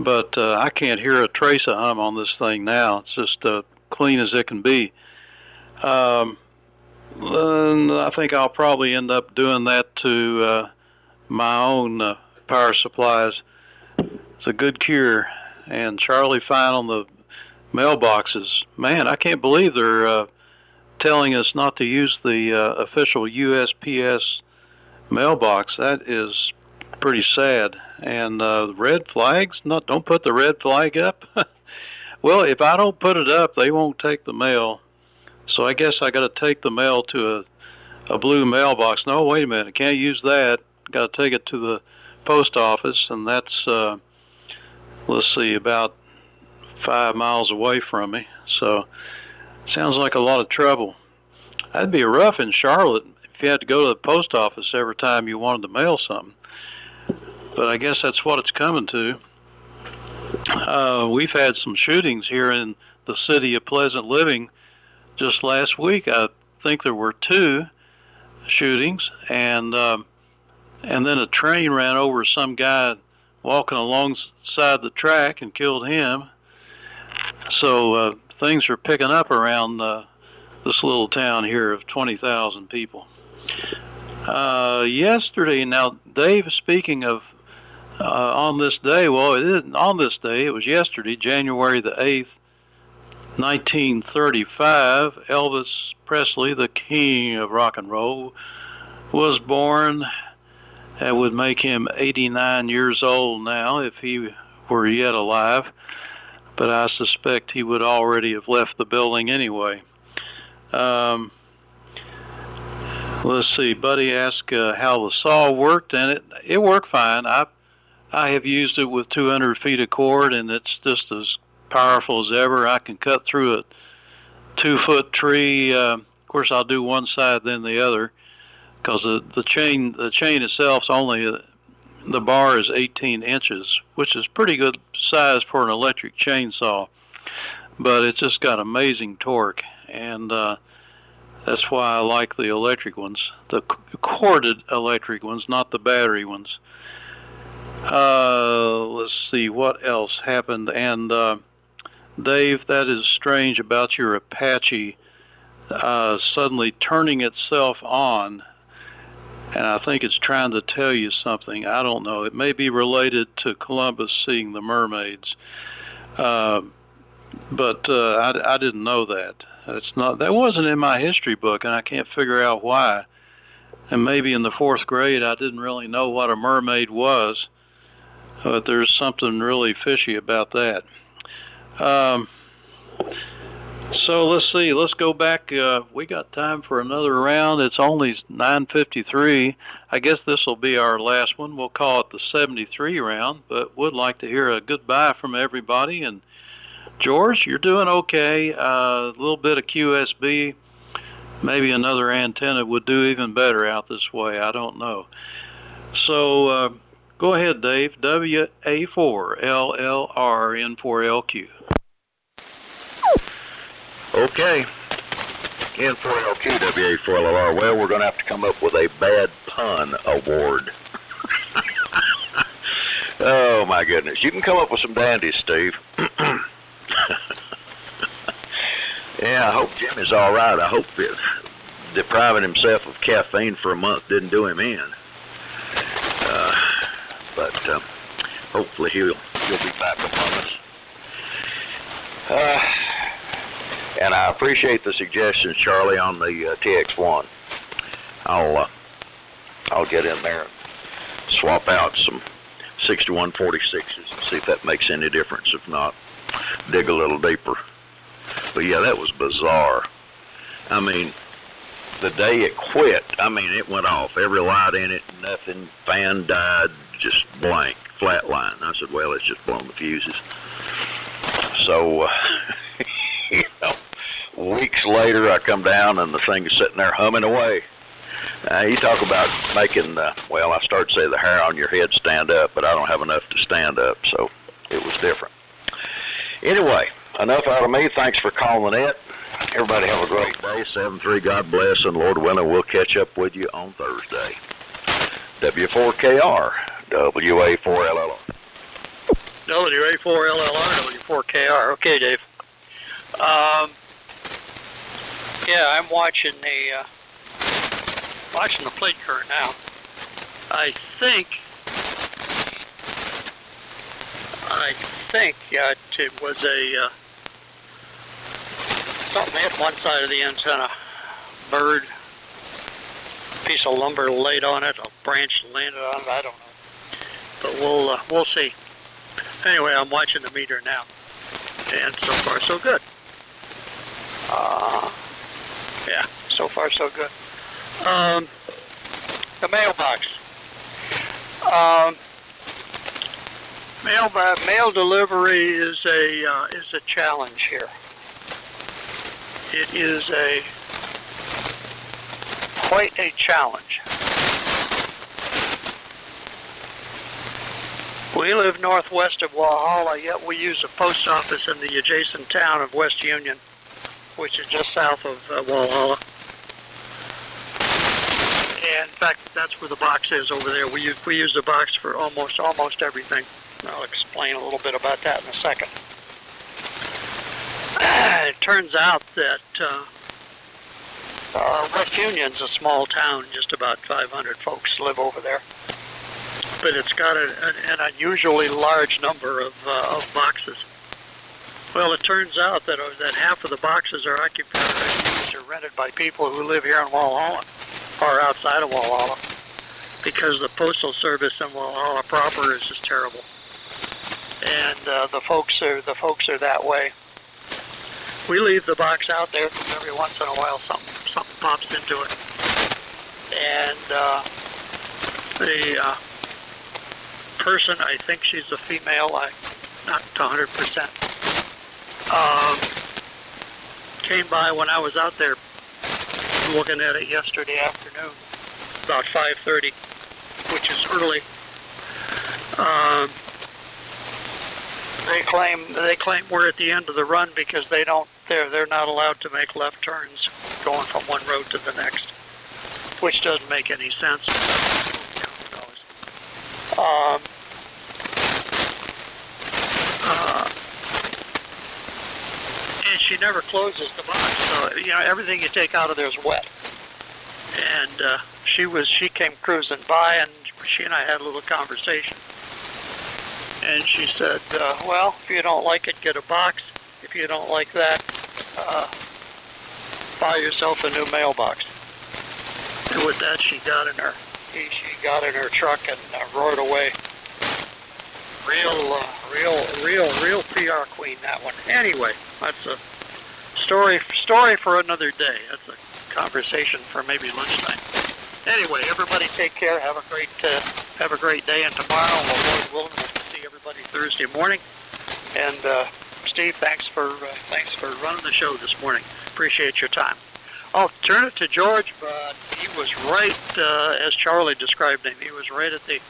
But I can't hear a trace of hum on this thing now. It's just clean as it can be. And I think I'll probably end up doing that to my own power supplies. It's a good cure. And Charlie Fine on the mailboxes. Man, I can't believe they're telling us not to use the official USPS mailbox. That is pretty sad. And the red flags, don't put the red flag up. Well, if I don't put it up, they won't take the mail. So I guess I got to take the mail to a blue mailbox. No, wait a minute, I can't use that. Got to take it to the post office, and that's let's see, about 5 miles away from me. So sounds like a lot of trouble. That'd be rough in Charlotte if you had to go to the post office every time you wanted to mail something. But I guess that's what it's coming to. We've had some shootings here in the city of Pleasant Living just last week. I think there were 2 shootings, and then a train ran over some guy walking alongside the track and killed him. So things are picking up around this little town here of 20,000 people. Yesterday, now Dave, speaking of on this day, well, it isn't on this day, it was yesterday, January the 8th, 1935, Elvis Presley, the king of rock and roll, was born. That would make him 89 years old now if he were yet alive, but I suspect he would already have left the building anyway. Let's see, Buddy asked how the saw worked, and it worked fine. I have used it with 200 feet of cord, and it's just as powerful as ever. I can cut through a 2-foot tree. Of course, I'll do one side then the other, because the chain itself's only, the bar is 18 inches, which is pretty good size for an electric chainsaw. but it's just got amazing torque, and that's why I like the electric ones, the corded electric ones, not the battery ones. Let's see what else happened. And Dave, that is strange about your Apache suddenly turning itself on, and I think it's trying to tell you something. I don't know. It may be related to Columbus seeing the mermaids, but I didn't know that. That wasn't in my history book, and I can't figure out why. And maybe in the 4th grade I didn't really know what a mermaid was, but there's something really fishy about that. So let's see, let's go back. We got time for another round. It's only 9:53. I guess this will be our last one. We'll call it the 73 round, but would like to hear a goodbye from everybody. And George, you're doing okay. A little bit of QSB, maybe another antenna would do even better out this way. I don't know. So go ahead, Dave. WA4LLR N4LQ. Okay. N4LQ, WA4LR. Well, we're going to have to come up with a bad pun award. Oh, my goodness. You can come up with some dandies, Steve. Yeah, I hope Jim is all right. I hope that depriving himself of caffeine for a month didn't do him in. But hopefully he'll be back among us. And I appreciate the suggestions, Charlie, on the TX1. I'll get in there and swap out some 6146s and see if that makes any difference. If not, dig a little deeper. But yeah, that was bizarre. I mean, the day it quit, I mean, it went off. Every light in it, nothing, fan died, just blank, flat line. I said, well, it's just blown the fuses. So, you know, weeks later, I come down and the thing is sitting there humming away. You talk about making, well, I start to say the hair on your head stand up, but I don't have enough to stand up, so it was different. Anyway, enough out of me. Thanks for calling it. Everybody have a great day. 7-3, God bless, and Lord willing, we'll catch up with you on Thursday. W4KR, WA4LLR. WA4LLR, W4KR. Okay, Dave. Yeah, I'm watching the plate current now. I think it was a something hit one side of the antenna. Bird, piece of lumber laid on it, a branch landed on it. I don't know, but we'll see. Anyway, I'm watching the meter now, and so far so good. Yeah, so far so good. The mailbox. Mail delivery is a challenge here. It is quite a challenge. We live northwest of Walhalla, yet we use a post office in the adjacent town of West Union, which is just south of Walhalla. And in fact, that's where the box is over there. We use the box for almost everything. I'll explain a little bit about that in a second. It turns out that West Union's a small town, just about 500 folks live over there. But it's got an unusually large number of boxes. Well, it turns out that half of the boxes are occupied or rented by people who live here in Walhalla or outside of Walhalla, because the postal service in Walhalla proper is just terrible, and the folks are that way. We leave the box out there because every once in a while something pops into it, and the person, I think she's a female, I'm not 100%, came by when I was out there looking at it yesterday afternoon, about 5:30, which is early. They claim we're at the end of the run because they're not allowed to make left turns going from one road to the next, which doesn't make any sense. And she never closes the box, so everything you take out of there is wet. And she came cruising by, and she and I had a little conversation. And she said, well, if you don't like it, get a box. If you don't like that, buy yourself a new mailbox. And with that, she got in her truck and roared away. Real PR queen, that one. Anyway, that's a story for another day. That's a conversation for maybe lunchtime. Anyway, everybody take care. Have a great day, and tomorrow, Lord willing, we'll see everybody Thursday morning. And Steve, thanks for running the show this morning. Appreciate your time. I'll turn it to George, but he was right as Charlie described him. He was right at the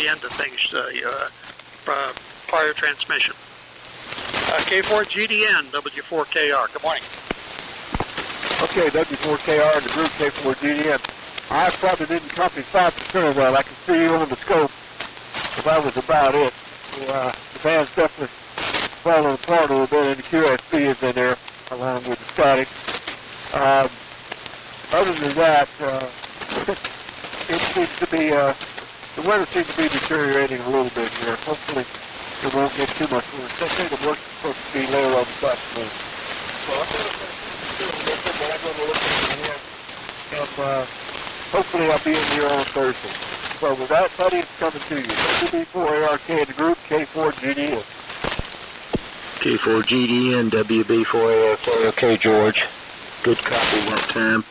end of things. Prior transmission. K4GDN, W4KR. Good morning. Okay, W4KR and the group K4GDN. I probably didn't copy 5% of that. I can see you on the scope, but that was about it. So, the band's definitely falling apart a little bit, and the QSB is in there along with the static. Other than that, it seems to be, the weather seems to be deteriorating a little bit here. Hopefully it won't get too much worse. I think the worst is supposed to be later on this afternoon. So I'm going to look at it here, and hopefully I'll be in here on Thursday. So with that, buddy, it's coming to you. WB4ARK in the group, K4GDN. K4GDN, WB4ARK. Okay, George. Good copy that time.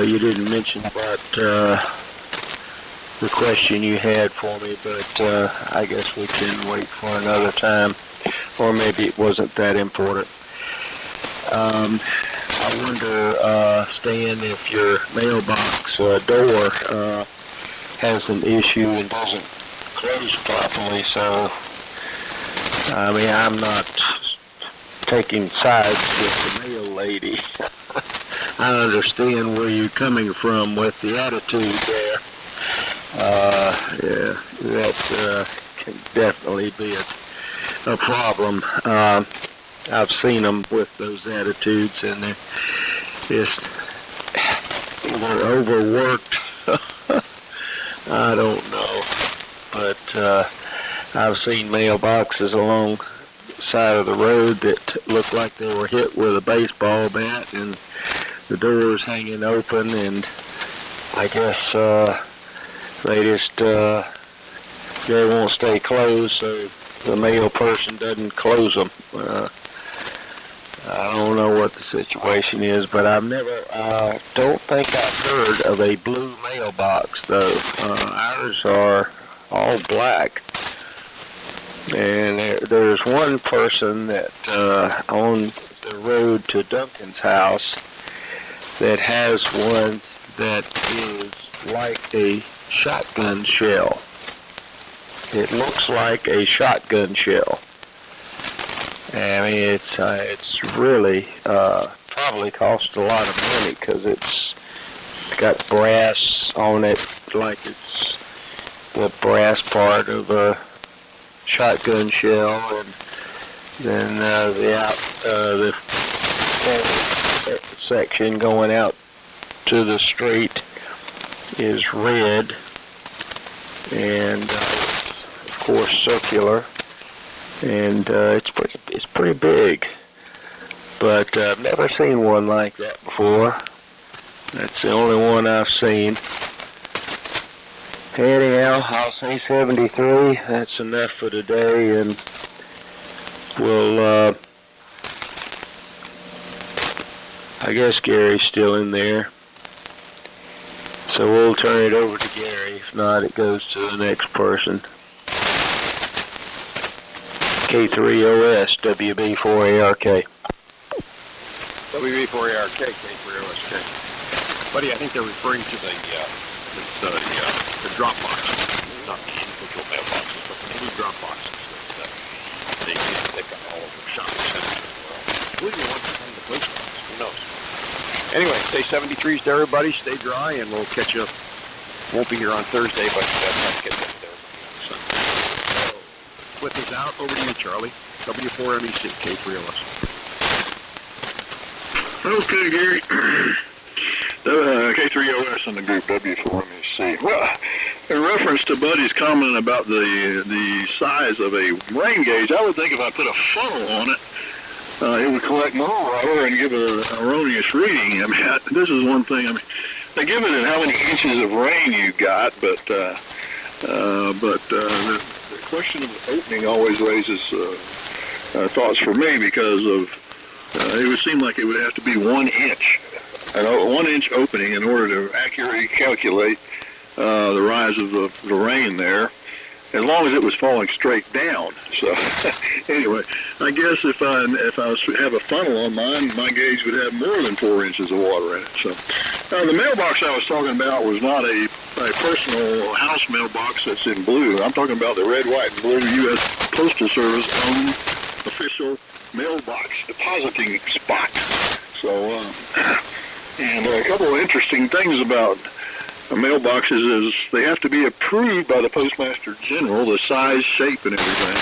You didn't mention about the question you had for me, but I guess we can wait for another time, or maybe it wasn't that important. I wonder, Stan, if your mailbox door has an issue and doesn't close properly. So, I mean, I'm not taking sides with the mail lady. I understand where you're coming from with the attitude there. Yeah, that can definitely be a problem. I've seen them with those attitudes, and they're just either overworked. I don't know, but I've seen mailboxes along the side of the road that looked like they were hit with a baseball bat, and the doors hanging open, and I guess they just they won't stay closed, so the mail person doesn't close them. I don't know what the situation is, but I've never, don't think I've heard of a blue mailbox, though. Ours are all black. And there's one person that on the road to Duncan's house that has one that is like a shotgun shell. It looks like a shotgun shell. I mean, it's really probably cost a lot of money because it's got brass on it, like it's the brass part of a shotgun shell, and then the section going out to the street is red, and of course circular. And it's pretty big, but I've never seen one like that before. That's the only one I've seen. Anyhow, I'll say 73. That's enough for today, and we'll. I guess Gary's still in there, so we'll turn it over to Gary. If not, it goes to the next person. K3OS, WB4ARK. WB4ARK, K3OSK. Buddy, I think they're referring to the drop box, not the individual mailboxes, but the blue drop boxes that they get pick up all over shopping centers. Including the ones that come to the post office. Who knows? Anyway, stay 73s to everybody. Stay dry, and we'll catch you. Won't be here on Thursday, but try to catch up there on Sunday. So, Clip is out. Over to you, Charlie. W4MEC, K3OS. Okay, Gary. K3OS and the group W4MEC. Well, in reference to Buddy's comment about the size of a rain gauge, I would think if I put a funnel on it, it would collect more water and give an erroneous reading. I mean, this is one thing. I mean, they give it in how many inches of rain you got, but the question of opening always raises thoughts for me because of it would seem like it would have to be 1 inch, a 1 inch opening in order to accurately calculate the rise of the rain there, as long as it was falling straight down. So anyway, I guess if I have a funnel on mine, my gauge would have more than 4 inches of water in it. So the mailbox I was talking about was not a personal house mailbox that's in blue. I'm talking about the red, white, and blue U.S. Postal Service owned official mailbox depositing spot. So and a couple of interesting things about mailboxes is they have to be approved by the Postmaster General, the size, shape, and everything.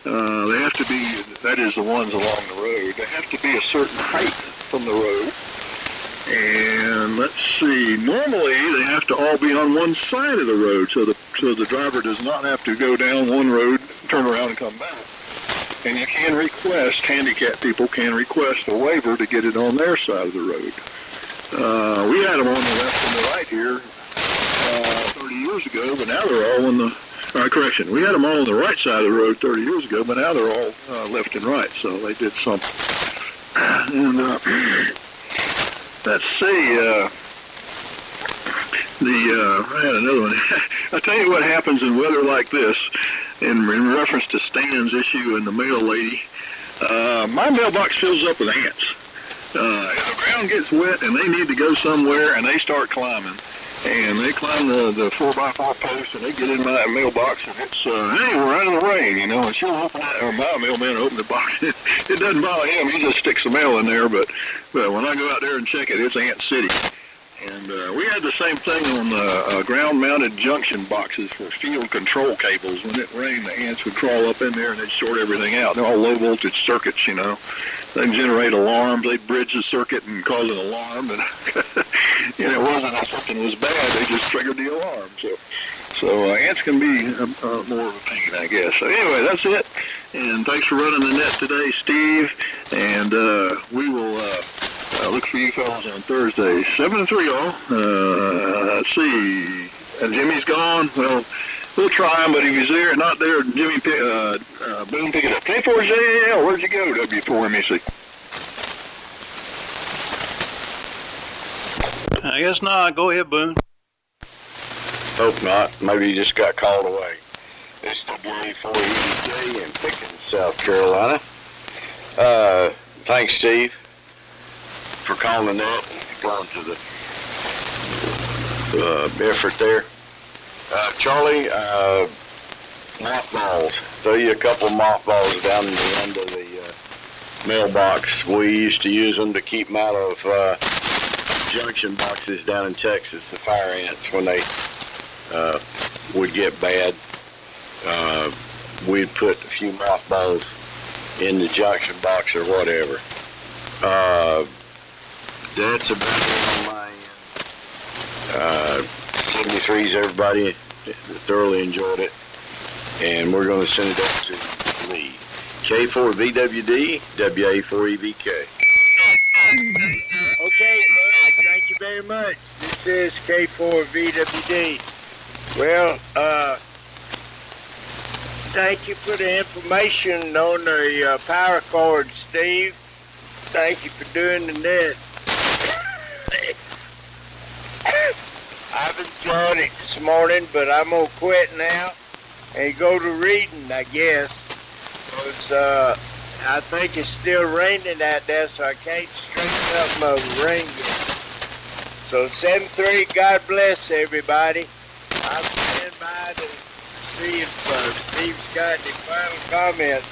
They have to be, that is the ones along the road, they have to be a certain height from the road. And let's see, normally they have to all be on one side of the road so the driver does not have to go down one road, turn around, and come back. And you can request, handicapped people can request a waiver to get it on their side of the road. We had them on the left and the right here 30 years ago, but now they're all on the, correction, we had them all on the right side of the road 30 years ago, but now they're all left and right, so they did something. And let's see, I had another one. I'll tell you what happens in weather like this, in reference to Stan's issue and the mail lady. My mailbox fills up with ants. If the ground gets wet and they need to go somewhere and they start climbing, and they climb the 4x4 post and they get in my mailbox and it's, hey, we're out of the rain, you know, and she'll open that, or my mailman will open the box. It doesn't bother him, he just sticks the mail in there, but when I go out there and check it, it's Ant City. And we had the same thing on the ground-mounted junction boxes for field control cables. When it rained, the ants would crawl up in there and they'd short everything out. They're all low-voltage circuits, you know. They generate alarms. They'd bridge the circuit and cause an alarm. And, and it wasn't that something was bad. They just triggered the alarm. So ants can be more of a pain, I guess. So anyway, that's it. And thanks for running the net today, Steve. And we will look for you fellas on Thursday, 7 to 3, all. Let's see. Jimmy's gone. Well, we'll try him, but if he's there, not there, Jimmy Boone, pick it up. K4JL, where'd you go, W4MEC? I guess not. Go ahead, Boone. Hope not. Maybe he just got called away. This is W4EDK in Pickens, South Carolina. Thanks, Steve, for calling that and going to the effort there. Charlie, mothballs. Throw you a couple of mothballs down in the end of the mailbox. We used to use them to keep them out of junction boxes down in Texas, the fire ants, when they would get bad. We'd put a few mothballs in the junction box or whatever. That's about it on my end. 73s, everybody thoroughly enjoyed it, and we're going to send it up to Lee. K4VWD, WA4EVK. Okay, thank you very much. This is K4VWD. Well, thank you for the information on the power cord, Steve. Thank you for doing the net. I've enjoyed it this morning, but I'm going to quit now and go to reading, I guess. Because I think it's still raining out there, so I can't straighten up my rain yet. So 7-3, God bless everybody. I'll stand by to see if Steve's got any final comments.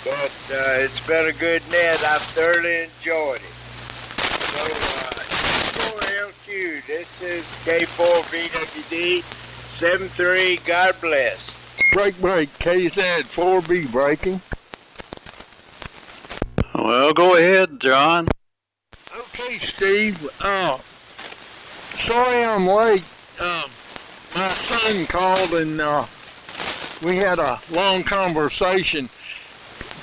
But it's been a good net. I've thoroughly enjoyed it. So, K4LQ, this is K4VWD 73. God bless. Break, KZ4B breaking. Well, go ahead, John. Okay, Steve. Sorry I'm late. My son called and we had a long conversation.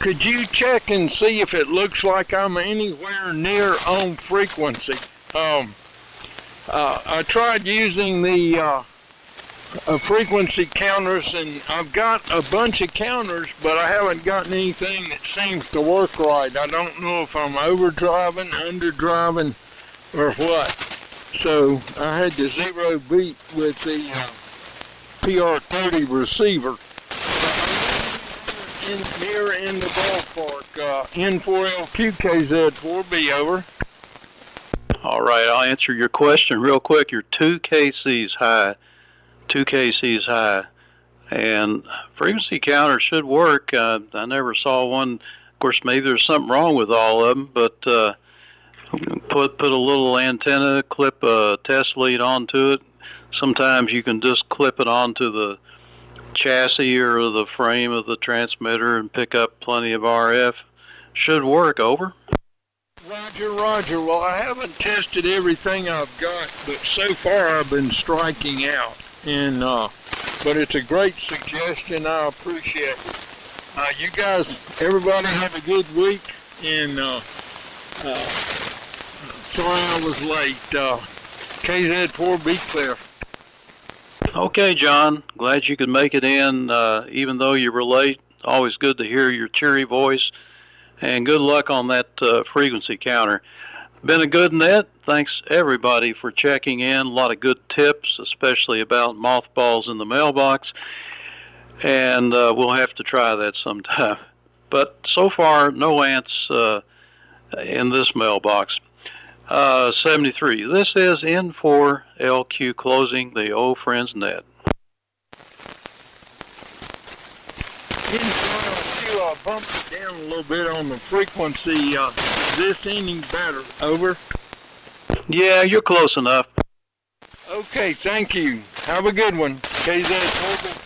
Could you check and see if it looks like I'm anywhere near on frequency? I tried using the frequency counters, and I've got a bunch of counters, but I haven't gotten anything that seems to work right. I don't know if I'm overdriving, underdriving, or what. So I had to zero beat with the PR30 receiver. Near in the ballpark. N4LQKZ4B, over. All right, I'll answer your question real quick. You're 2 kcs high. 2 kcs high. And frequency counter should work. I never saw one. Of course, maybe there's something wrong with all of them, but put a little antenna, clip a test lead onto it. Sometimes you can just clip it onto the chassis or the frame of the transmitter and pick up plenty of RF. Should work, over. Roger. Well, I haven't tested everything I've got, but so far I've been striking out. And but it's a great suggestion. I appreciate it. You guys, everybody have a good week. And sorry I was late. KZ4B clear. Okay, John. Glad you could make it in, even though you were late. Always good to hear your cheery voice. And good luck on that frequency counter. Been a good net. Thanks, everybody, for checking in. A lot of good tips, especially about mothballs in the mailbox. And we'll have to try that sometime. But so far, no ants in this mailbox. 73. This is N4LQ closing the old friends net. N4LQ, I bumped it down a little bit on the frequency. Is this any better? Over. Yeah, you're close enough. Okay, thank you. Have a good one. KZ4B.